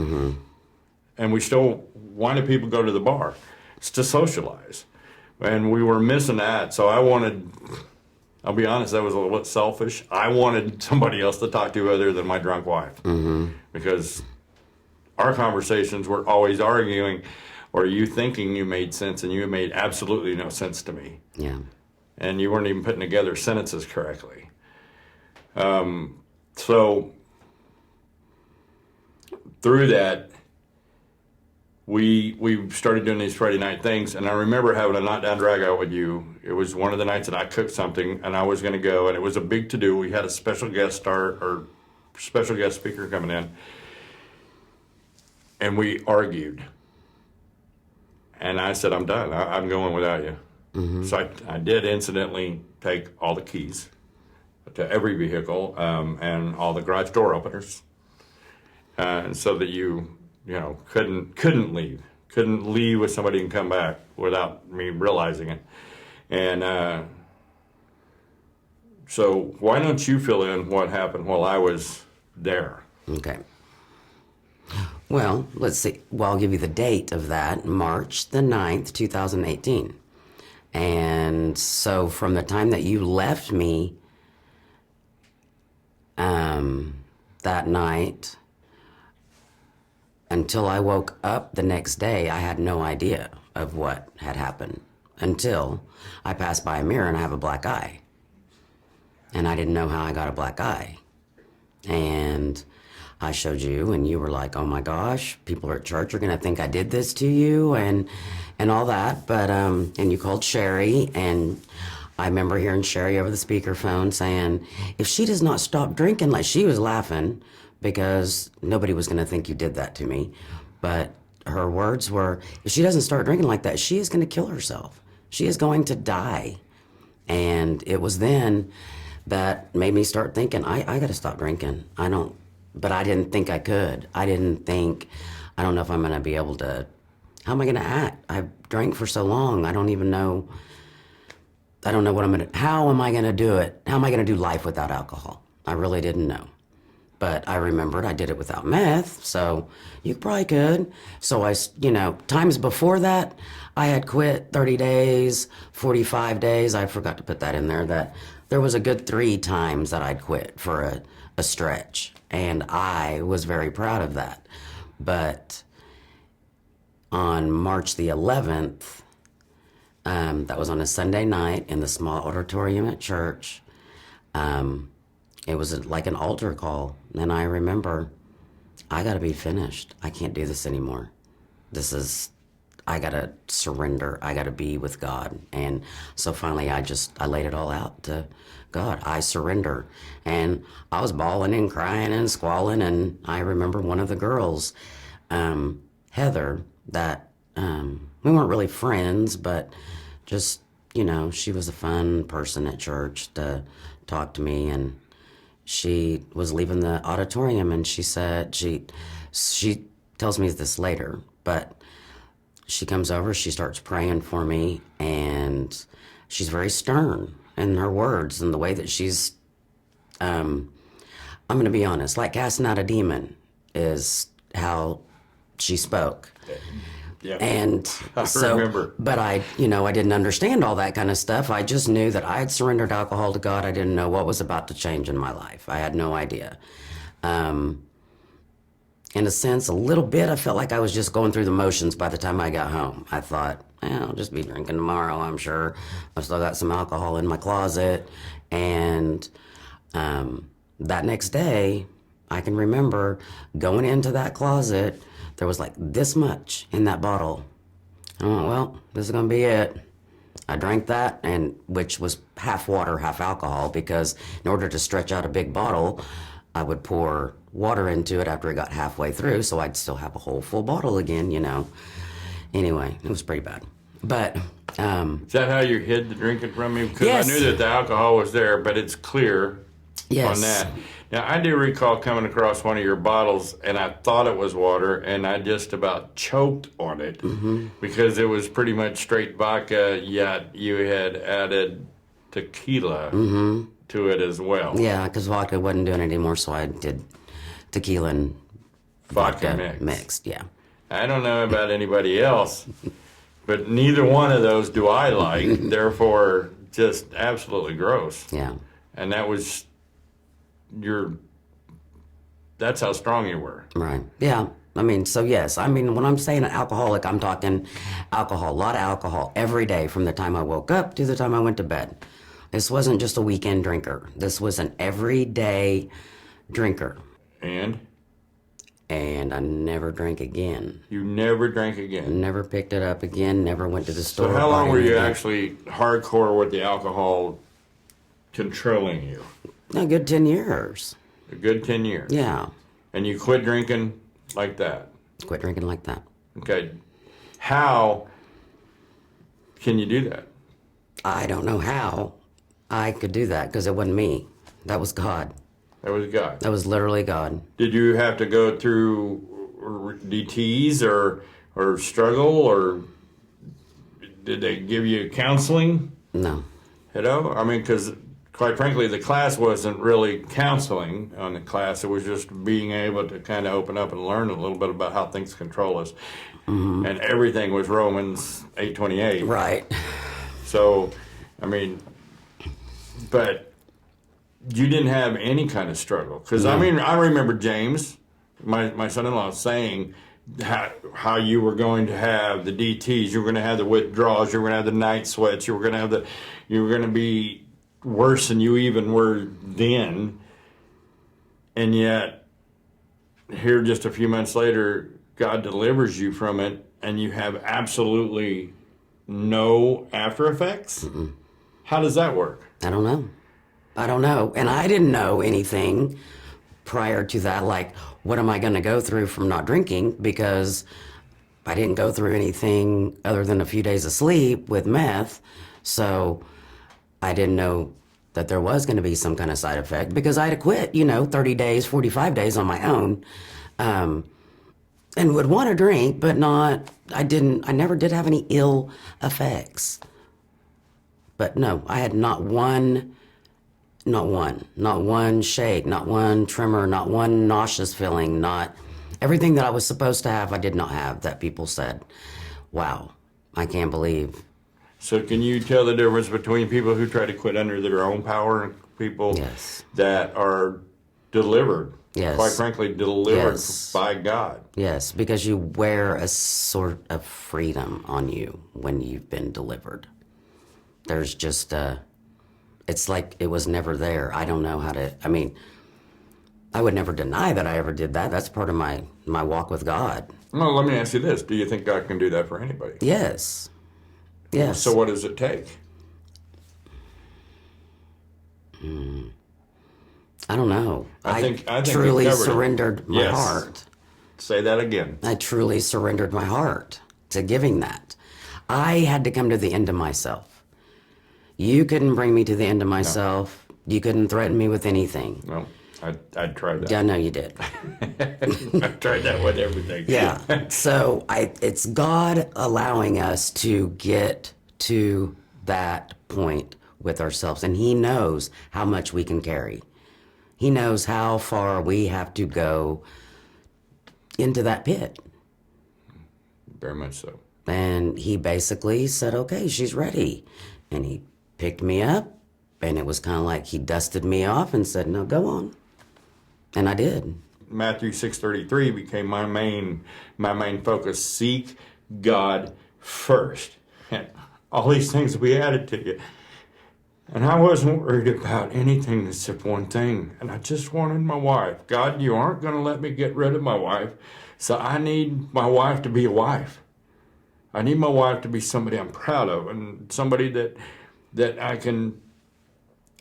S2: And we still wanted people to go to the bar. It's to socialize. And we were missing that, so I wanted I'll be honest, that was a little bit selfish. I wanted somebody else to talk to other than my drunk wife. Because our conversations were always arguing, or you thinking you made sense, and you made absolutely no sense to me.
S1: Yeah.
S2: And you weren't even putting together sentences correctly. So through that, we started doing these Friday night things, and I remember having a knockdown drag out with you. It was one of the nights that I cooked something, and I was going to go, and it was a big to do. We had a special guest special guest speaker coming in, and we argued. And I said, I'm done. I'm going without you. So I did incidentally take all the keys to every vehicle and all the garage door openers, so that you couldn't leave with somebody and come back without me realizing it. And so why don't you fill in what happened while I was there?
S1: Okay. Well, let's see. Well, I'll give you the date of that, March the 9th, 2018. And so from the time that you left me that night until I woke up the next day, I had no idea of what had happened until I passed by a mirror and I have a black eye. And I didn't know how I got a black eye. And I showed you, and you were like, oh my gosh, people at church are going to think I did this to you and all that. But, and you called Sherry, and I remember hearing Sherry over the speakerphone saying, if she does not stop drinking, like she was laughing because nobody was going to think you did that to me. But her words were, if she doesn't start drinking like that, she is going to kill herself. She is going to die. And it was then that made me start thinking, I got to stop drinking. But I didn't think I could. I don't know if I'm going to be able to, how am I going to act? I've drank for so long. I don't know how am I going to do it? How am I going to do life without alcohol? I really didn't know. But I remembered I did it without meth, so you probably could. So times before that, I had quit 30 days, 45 days. I forgot to put that in there, that there was a good 3 times that I'd quit for a stretch. And I was very proud of that. But on March the 11th, that was on a Sunday night in the small auditorium at church. It was like an altar call. And I remember, I got to be finished. I can't do this anymore. I got to surrender. I got to be with God. And so finally, I laid it all out to God. I surrender. And I was bawling and crying and squalling. And I remember one of the girls, Heather, that we weren't really friends, but just, she was a fun person at church to talk to me. And she was leaving the auditorium, and she said, she tells me this later, but she comes over, she starts praying for me, and she's very stern in her words and the way that she's, I'm going to be honest, like casting out a demon is how she spoke.
S2: Yeah.
S1: And
S2: I
S1: so,
S2: remember.
S1: but I didn't understand all that kind of stuff. I just knew that I had surrendered alcohol to God. I didn't know what was about to change in my life. I had no idea. In a sense, a little bit, I felt like I was just going through the motions by the time I got home. I thought, I'll just be drinking tomorrow, I'm sure. I've still got some alcohol in my closet. And that next day, I can remember going into that closet. There was like this much in that bottle. I went, well, this is going to be it. I drank that, and which was half water, half alcohol, because in order to stretch out a big bottle, I would pour water into it after it got halfway through, so I'd still have a whole full bottle again, Anyway, it was pretty bad. But,
S2: Is that how you hid the drinking from me? Because
S1: Yes.
S2: I knew that the alcohol was there, but it's clear
S1: Yes.
S2: on that. Now, I do recall coming across one of your bottles, and I thought it was water, and I just about choked on it because it was pretty much straight vodka, yet you had added tequila to it as well.
S1: yeah, because vodka wasn't doing it anymore, so I did tequila and
S2: Vodka
S1: mixed, yeah.
S2: I don't know about anybody else, but neither one of those do I like. Therefore, just absolutely gross.
S1: Yeah.
S2: And that was that's how strong you were.
S1: Right. Yeah. I mean, so yes. I mean, when I'm saying an alcoholic, I'm talking alcohol, a lot of alcohol every day from the time I woke up to the time I went to bed. This wasn't just a weekend drinker. This was an everyday drinker.
S2: And
S1: And I never drank again.
S2: you never drank again.
S1: Never picked it up again. Never went to the store.
S2: So how long
S1: bought
S2: were
S1: it
S2: you
S1: again.
S2: actually hardcore with the alcohol controlling you?
S1: A good 10 years.
S2: A good 10 years.
S1: Yeah.
S2: And you quit drinking like that.
S1: Quit drinking like that.
S2: Okay. How can you do that?
S1: I don't know how I could do that because it wasn't me. That was God.
S2: That was God.
S1: That was literally God.
S2: Did you have to go through DTs or struggle, or did they give you counseling?
S1: No.
S2: You know, I mean, because quite frankly, the class wasn't really counseling on the class. It was just being able to kind of open up and learn a little bit about how things control us. Mm-hmm. And everything was Romans 8:28.
S1: Right.
S2: So, I mean, but you didn't have any kind of struggle. Because, I mean, I remember James, my son-in-law, saying how you were going to have the DTs, you were going to have the withdrawals, you were going to have the night sweats, you were going to be worse than you even were then. And yet, here just a few months later, God delivers you from it, and you have absolutely no after effects? Mm-mm. How does that work?
S1: I don't know. And I didn't know anything prior to that, like, what am I going to go through from not drinking? Because I didn't go through anything other than a few days of sleep with meth. So I didn't know that there was going to be some kind of side effect because I had quit, 30 days, 45 days on my own. And would want to drink, but I never did have any ill effects. But no, I had not one shake, not one tremor, not one nauseous feeling, not everything that I was supposed to have, I did not have, that people said, wow, I can't believe.
S2: So can you tell the difference between people who try to quit under their own power and people
S1: Yes.
S2: that are delivered?
S1: Yes.
S2: Quite frankly, delivered
S1: Yes.
S2: by God.
S1: Yes, because you wear a sort of freedom on you when you've been delivered. There's just it's like it was never there. I don't know how to, I would never deny that I ever did that. That's part of my walk with God.
S2: Well, let me ask you this. Do you think God can do that for anybody?
S1: Yes. Yes.
S2: So what does it take?
S1: I don't know.
S2: I think
S1: truly
S2: we covered it.
S1: surrendered my
S2: Yes.
S1: heart.
S2: Say that again.
S1: I truly surrendered my heart to giving that. I had to come to the end of myself. You couldn't bring me to the end of myself. No. You couldn't threaten me with anything.
S2: No, I tried that.
S1: Yeah, I know you did.
S2: I tried that with everything.
S1: Yeah. So it's God allowing us to get to that point with ourselves. And He knows how much we can carry. He knows how far we have to go into that pit.
S2: Very much so.
S1: And He basically said, okay, she's ready. And He picked me up, and it was kind of like He dusted me off and said, no, go on. And I did.
S2: Matthew 6:33 became my main focus. Seek God first. And all these things will be added to you. And I wasn't worried about anything except one thing. And I just wanted my wife. God, you aren't going to let me get rid of my wife. So I need my wife to be a wife. I need my wife to be somebody I'm proud of and somebody that I can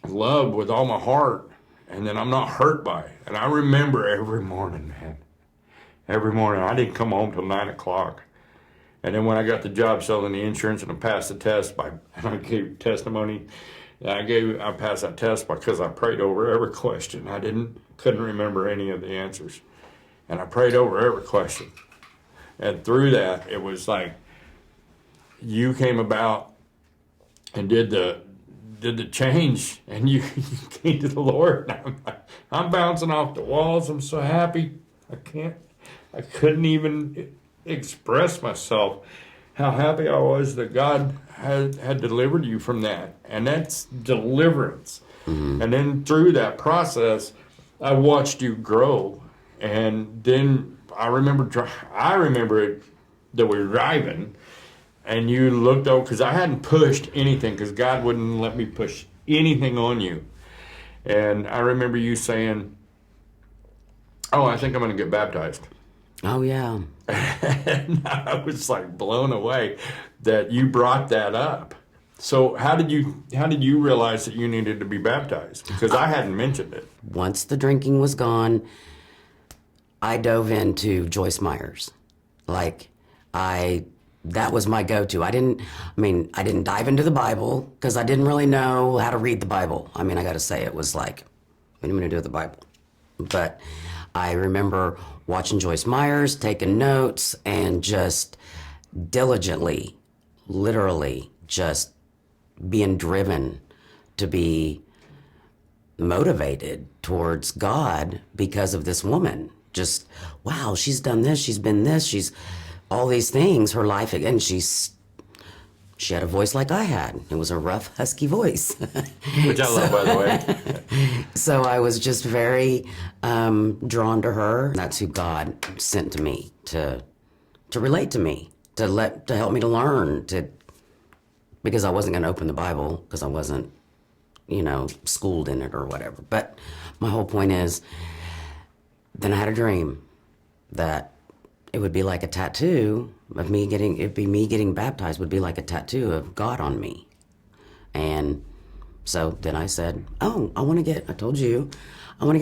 S2: love with all my heart and that I'm not hurt by. And I remember every morning, man. Every morning. I didn't come home till 9 o'clock. And then when I got the job selling the insurance and I passed the test and I gave testimony, I passed that test because I prayed over every question. I couldn't remember any of the answers. And I prayed over every question. And through that, it was like you came about and did the change, and you came to the Lord. I'm bouncing off the walls. I'm so happy. I couldn't even express myself how happy I was that God had delivered you from that. And that's deliverance. And then through that process, I watched you grow. And then I remember it that we were driving, and you looked over, because I hadn't pushed anything, because God wouldn't let me push anything on you. And I remember you saying, "Oh, I think I'm going to get baptized."
S1: Oh, yeah.
S2: And I was like blown away that you brought that up. So how did you realize that you needed to be baptized? Because I hadn't mentioned it.
S1: Once the drinking was gone, I dove into Joyce Meyer's. That was my go-to. I didn't dive into the Bible because I didn't really know how to read the Bible. I got to say, it was like, what am I going to do with the Bible? But I remember watching Joyce Meyer's, taking notes, and just diligently, literally, just being driven to be motivated towards God because of this woman. Just, wow, she's done this, she's been this, she's all these things, her life, and she had a voice like I had. It was a rough, husky voice.
S2: Which I love, by the way.
S1: So I was just very drawn to her. That's who God sent to me to relate to me, to help me to learn, because I wasn't going to open the Bible because I wasn't, schooled in it or whatever. But my whole point is, then I had a dream that it would be like a tattoo of me getting baptized would be like a tattoo of God on me. And so then I said, oh, I want to get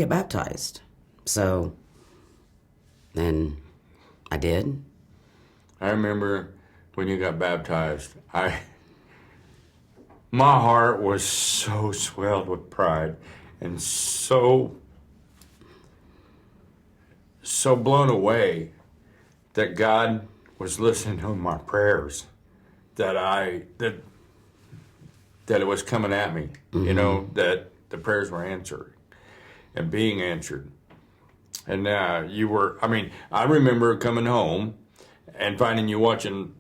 S1: baptized. So then I did.
S2: I remember when you got baptized, my heart was so swelled with pride and so blown away that God was listening to my prayers, that it was coming at me, that the prayers were answered and being answered. And I remember coming home and finding you watching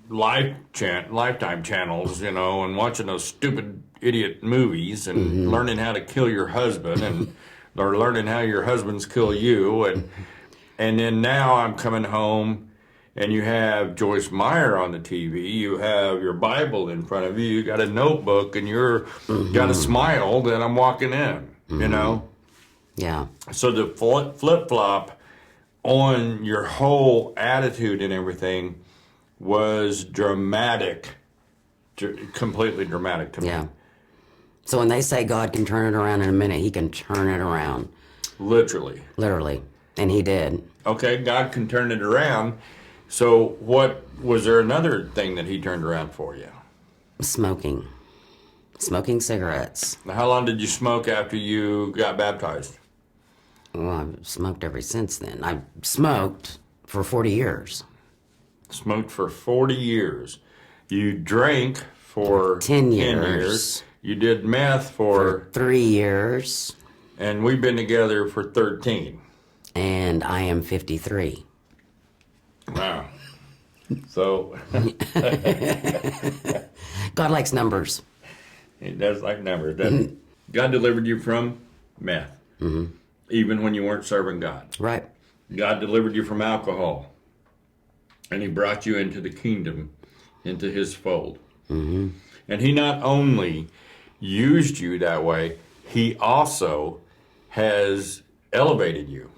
S2: Lifetime channels, and watching those stupid idiot movies and learning how to kill your husband or learning how your husbands kill you. And then now I'm coming home and you have Joyce Meyer on the TV, you have your Bible in front of you, you got a notebook, and you're got a smile that I'm walking in,
S1: Yeah.
S2: So the flip-flop on your whole attitude and everything was dramatic, completely dramatic to me.
S1: Yeah. So when they say God can turn it around in a minute, he can turn it around.
S2: Literally.
S1: And he did.
S2: Okay, God can turn it around. So was there another thing that he turned around for you?
S1: Smoking cigarettes.
S2: Now, how long did you smoke after you got baptized?
S1: Well, I've smoked ever since then. I've smoked for 40 years.
S2: Smoked for 40 years. You drank for
S1: 10 years.
S2: You did meth for
S1: 3 years.
S2: And we've been together for 13.
S1: And I am 53.
S2: Wow. So
S1: God likes numbers.
S2: He does like numbers, doesn't he? God delivered you from meth, even when you weren't serving God.
S1: Right.
S2: God delivered you from alcohol, and he brought you into the kingdom, into his fold. And he not only used you that way, he also has elevated you.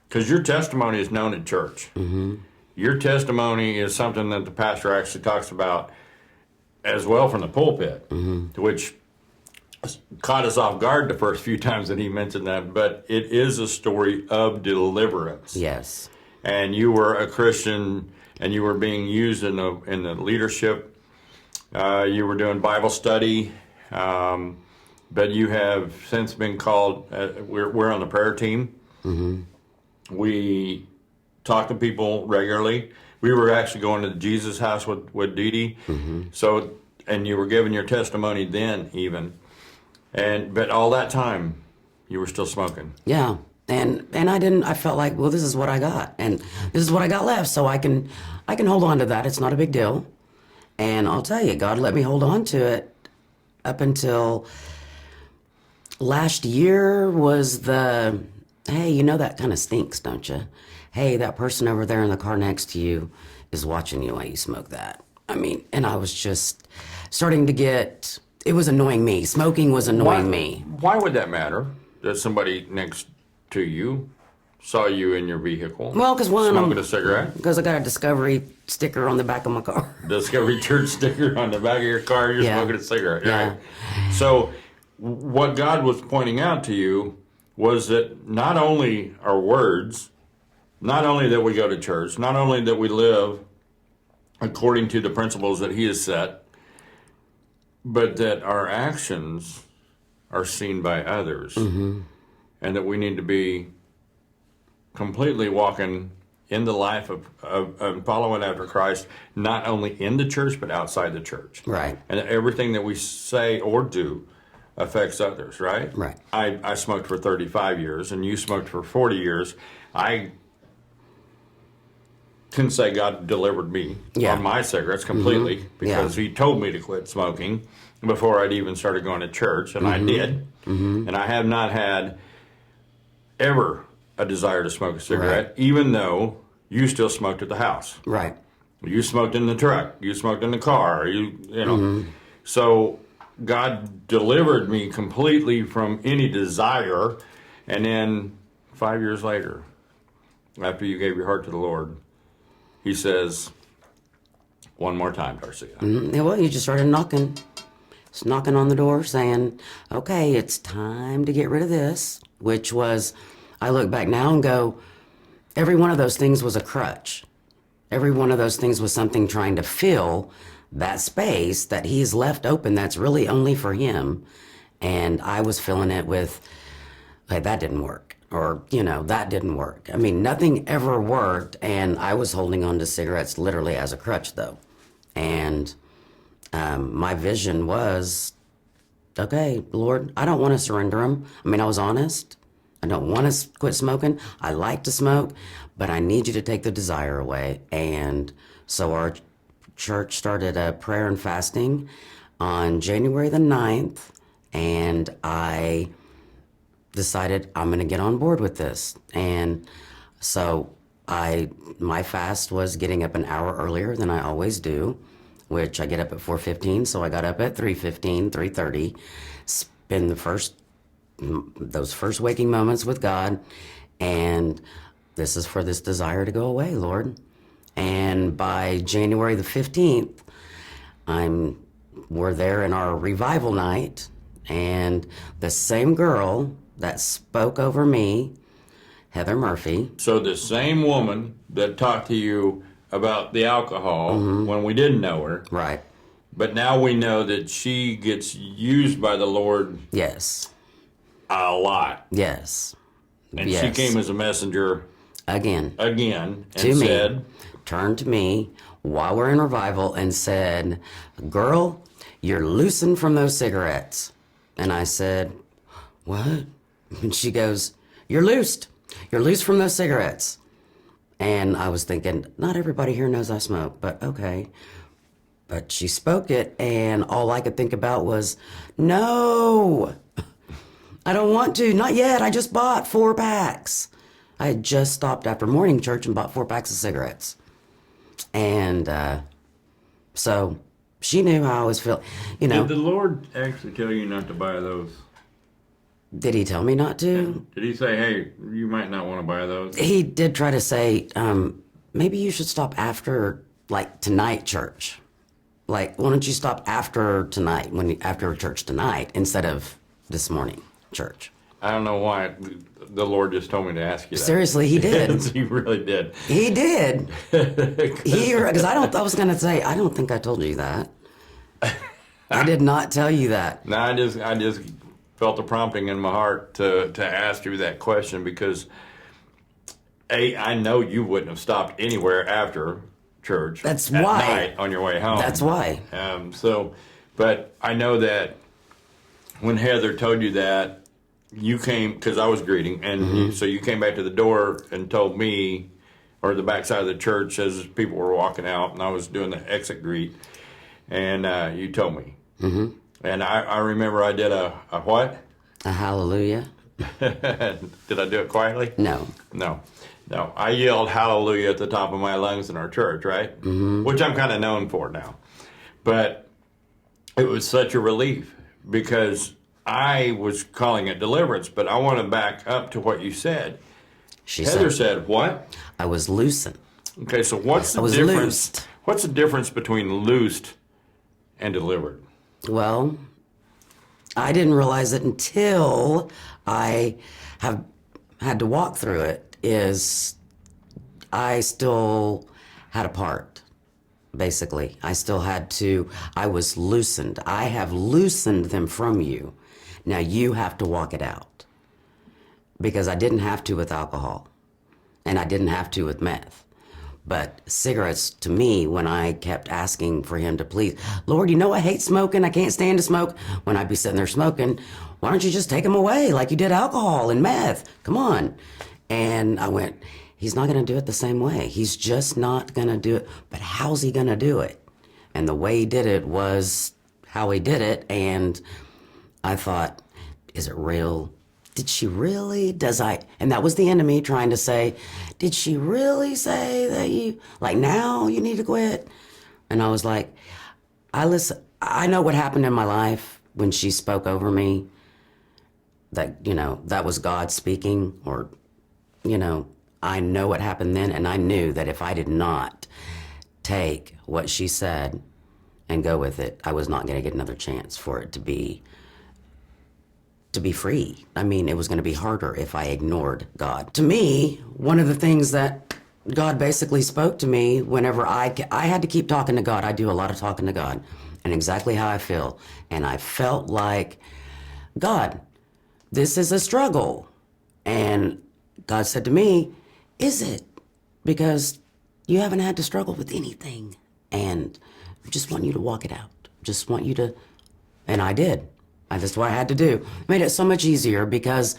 S2: Because your testimony is known at church. Your testimony is something that the pastor actually talks about as well from the pulpit, which caught us off guard the first few times that he mentioned that. But it is a story of deliverance.
S1: Yes.
S2: And you were a Christian, and you were being used in the leadership. You were doing Bible study, but you have since been called. We're on the prayer team. We talk to people regularly. We were actually going to the Jesus house with Dee Dee. So, and you were giving your testimony then even. But all that time, you were still smoking.
S1: Yeah. And I felt like, well, this is what I got, and this is what I got left, so I can hold on to that. It's not a big deal. And I'll tell you, God let me hold on to it up until last year was the, hey, you know that kind of stinks, don't you? Hey, that person over there in the car next to you is watching you while you smoke that. I mean, and I was just starting to get, it was annoying me. Smoking was annoying me.
S2: Why would that matter? That somebody next to you saw you in your vehicle?
S1: Well, because one,
S2: smoking a cigarette.
S1: Because I got a Discovery sticker on the back of my car.
S2: Discovery Church sticker on the back of your car. You're
S1: Yeah.
S2: smoking a cigarette.
S1: Yeah.
S2: Right? So, what God was pointing out to you was that not only our words, not only that we go to church, not only that we live according to the principles that He has set, but that our actions are seen by others, and that we need to be completely walking in the life of following after Christ, not only in the church but outside the church.
S1: Right.
S2: And everything that we say or do affects others, right?
S1: Right.
S2: I smoked for 35 years, and you smoked for 40 years. I can say God delivered me on my cigarettes completely because He told me to quit smoking before I'd even started going to church, and I did. And I have not had ever a desire to smoke a cigarette, even though you still smoked at the house.
S1: Right.
S2: You smoked in the truck. You smoked in the car. You know. So God delivered me completely from any desire, and then 5 years later, after you gave your heart to the Lord, He says, "One more time, Darcia."
S1: Yeah, well, you just started knocking. Just knocking on the door saying, okay, it's time to get rid of this, which was, I look back now and go, every one of those things was a crutch. Every one of those things was something trying to fill that space that He's left open that's really only for Him. And I was filling it with, hey, that didn't work. Or, that didn't work. I mean, nothing ever worked. And I was holding on to cigarettes literally as a crutch, though. And my vision was, okay, Lord, I don't want to surrender them. I mean, I was honest. I don't want to quit smoking. I like to smoke, but I need you to take the desire away. And so our church started a prayer and fasting on January the 9th, and I decided I'm going to get on board with this. And so my fast was getting up an hour earlier than I always do, which I get up at 4:15, so I got up at 3:15, 3:30, spend those first waking moments with God, and this is for this desire to go away, Lord. And by January the 15th, we're there in our revival night, and the same girl that spoke over me, Heather Murphy.
S2: So the same woman that talked to you about the alcohol when we didn't know her.
S1: Right.
S2: But now we know that she gets used by the Lord
S1: Yes.
S2: a lot.
S1: Yes.
S2: And
S1: yes.
S2: she came as a messenger
S1: again
S2: and
S1: to
S2: said,
S1: me, turned to me while we're in revival and said, girl, you're loosened from those cigarettes. And I said, what? And she goes, you're loosed. You're loose from those cigarettes. And I was thinking, not everybody here knows I smoke, but okay. But she spoke it, and all I could think about was, no, I don't want to. Not yet. I just bought 4 packs. I had just stopped after morning church and bought 4 packs of cigarettes. And so she knew how I was feeling.
S2: Did the Lord actually tell you not to buy those?
S1: Did He tell me not to?
S2: Did He say, hey, you might not want to buy those?
S1: He did try to say, maybe you should stop after, tonight church. Why don't you stop after tonight, after church tonight, instead of this morning church?
S2: I don't know why the Lord just told me to ask you that.
S1: Seriously, He did.
S2: He really did.
S1: He did. Because I was going to say, I don't think I told you that. I did not tell you that.
S2: No, I just felt a prompting in my heart to ask you that question because, I know you wouldn't have stopped anywhere after church.
S1: That's
S2: at
S1: why.
S2: night on your way home.
S1: That's why.
S2: But I know that when Heather told you that, you came, because I was greeting, and so you came back to the door and told me, or the backside of the church as people were walking out, and I was doing the exit greet, and you told me. And I remember I did a what?
S1: A hallelujah?
S2: Did I do it quietly?
S1: No.
S2: No. No. I yelled hallelujah at the top of my lungs in our church, right? Which I'm kind of known for now. But it was such a relief because I was calling it deliverance, but I want to back up to what you said. Heather said, what?
S1: I was loosened.
S2: Okay, so what's the difference? Loosed. What's the difference between loosed and delivered?
S1: Well, I didn't realize it until I have had to walk through it, is I still had a part, basically. I was loosened. I have loosened them from you. Now you have to walk it out. Because I didn't have to with alcohol. And I didn't have to with meth. But cigarettes, to me, when I kept asking for him to please, Lord, you know I hate smoking. I can't stand to smoke. When I'd be sitting there smoking, why don't you just take them away like you did alcohol and meth? Come on. And I went, he's not going to do it the same way. He's just not going to do it. But how's he going to do it? And the way he did it was how he did it. And I thought, is it real? Did she really? And that was the enemy trying to say, did she really say that now you need to quit? And I was like, I know what happened in my life when she spoke over me, that, that was God speaking, or, I know what happened then. And I knew that if I did not take what she said and go with it, I was not going to get another chance for it to be free. I mean, it was going to be harder if I ignored God. To me, one of the things that God basically spoke to me whenever I had to keep talking to God. I do a lot of talking to God and exactly how I feel. And I felt like, God, this is a struggle. And God said to me, is it? Because you haven't had to struggle with anything. And I just want you to walk it out. Just want you to, and I did. That's what I had to do. Made it so much easier because...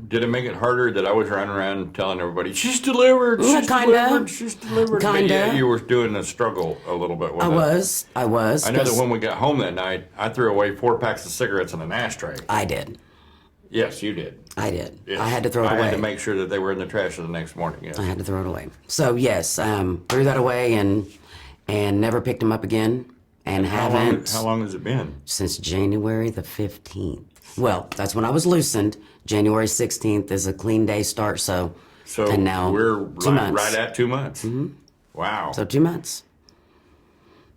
S2: Did it make it harder that I was running around telling everybody, she's delivered, she's delivered?
S1: Kinda.
S2: You were doing a struggle a little bit with it.
S1: I was.
S2: I know that when we got home that night, I threw away 4 packs of cigarettes in an ashtray.
S1: I did.
S2: Yes, you did.
S1: I did.
S2: Yes.
S1: I had to throw it away.
S2: I had to make sure that they were in the trash the next morning, yes.
S1: I had to throw it away. So, yes, threw that away and never picked them up again. And how
S2: long has it been?
S1: Since January the 15th. Well, that's when I was loosened. January 16th is a clean day start, so and now
S2: we're
S1: 2 months.
S2: Right at 2 months. Wow.
S1: So 2 months.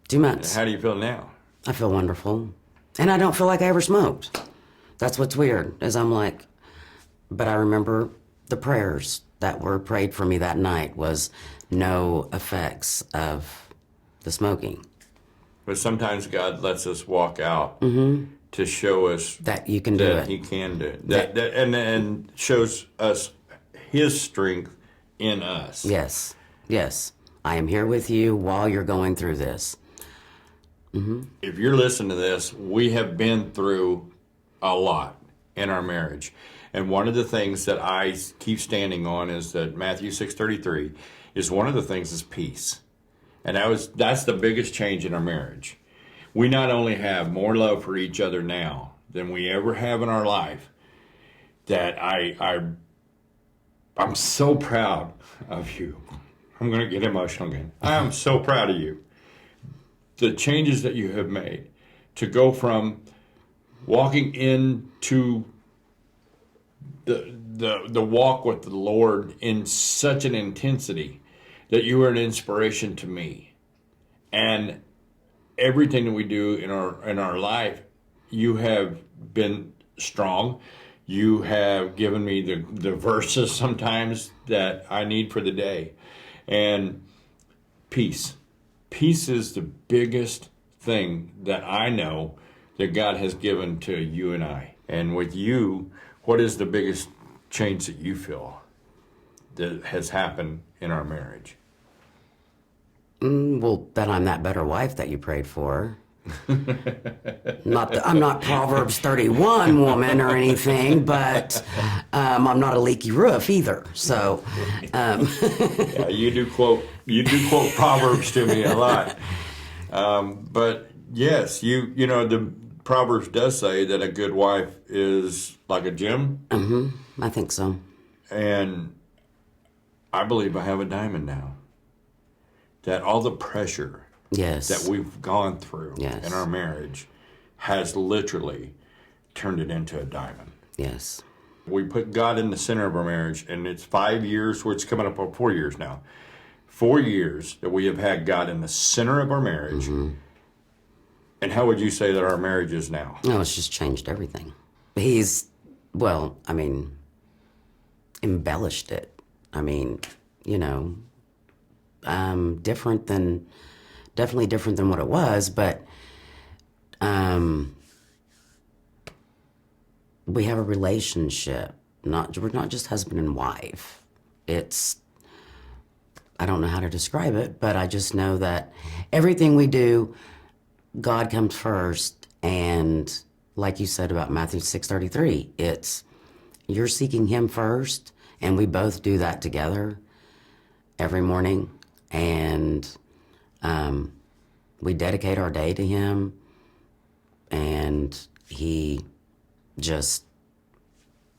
S1: 2 months.
S2: How do you feel now?
S1: I feel wonderful. And I don't feel like I ever smoked. That's what's weird, is I'm like, but I remember the prayers that were prayed for me that night was no effects of the smoking.
S2: But sometimes God lets us walk out to show us
S1: that you can do it.
S2: He can do it. And shows us His strength in us.
S1: Yes, yes. I am here with you while you're going through this.
S2: If you're listening to this, we have been through a lot in our marriage. And one of the things that I keep standing on is that Matthew 6:33 is one of the things is peace. And that's the biggest change in our marriage. We not only have more love for each other now than we ever have in our life, that I'm so proud of you. I'm going to get emotional again. I am so proud of you. The changes that you have made to go from walking into the walk with the Lord in such an intensity that you are an inspiration to me. And everything that we do in our life, you have been strong. You have given me the verses sometimes that I need for the day. And peace. Peace is the biggest thing that I know that God has given to you and I. And with you, what is the biggest change that you feel that has happened in our marriage?
S1: Well, that I'm that better wife that you prayed for. Not that I'm not Proverbs 31 woman or anything, but I'm not a leaky roof either. So,
S2: Yeah, you do quote Proverbs to me a lot. But yes, you know the Proverbs does say that a good wife is like a gem,
S1: I think so.
S2: and I believe I have a diamond now. That all the pressure
S1: Yes.
S2: that we've gone through
S1: Yes.
S2: in our marriage has literally turned it into a diamond.
S1: Yes.
S2: We put God in the center of our marriage, and it's 5 years, or it's coming up on 4 years now. 4 years that we have had God in the center of our marriage. And how would you say that our marriage is now?
S1: No, it's just changed everything. He's, well, I mean, embellished it. I mean, you know, definitely different than what it was, but we have a relationship. We're not just husband and wife. I don't know how to describe it, but I just know that everything we do, God comes first. And like you said about Matthew 6:33, you're seeking him first, and we both do that together every morning. And we dedicate our day to him, and he just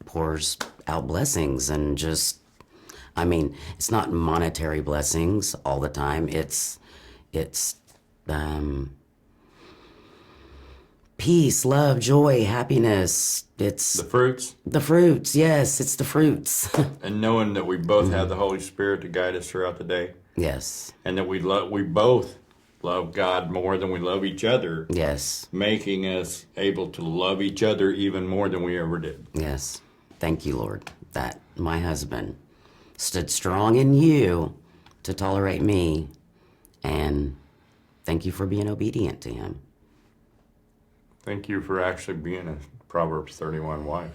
S1: pours out blessings. And just, I mean, it's not monetary blessings all the time. It's peace, love, joy, happiness. It's
S2: The fruits,
S1: the fruits. Yes, it's the fruits.
S2: and knowing that we both have the Holy Spirit to guide us throughout the day,
S1: Yes,
S2: and that we both love God more than we love each other,
S1: yes,
S2: making us able to love each other even more than we ever did.
S1: yes. Thank you, Lord, that my husband stood strong in you to tolerate me. And thank you for being obedient to him.
S2: Thank you for actually being a Proverbs 31 wife.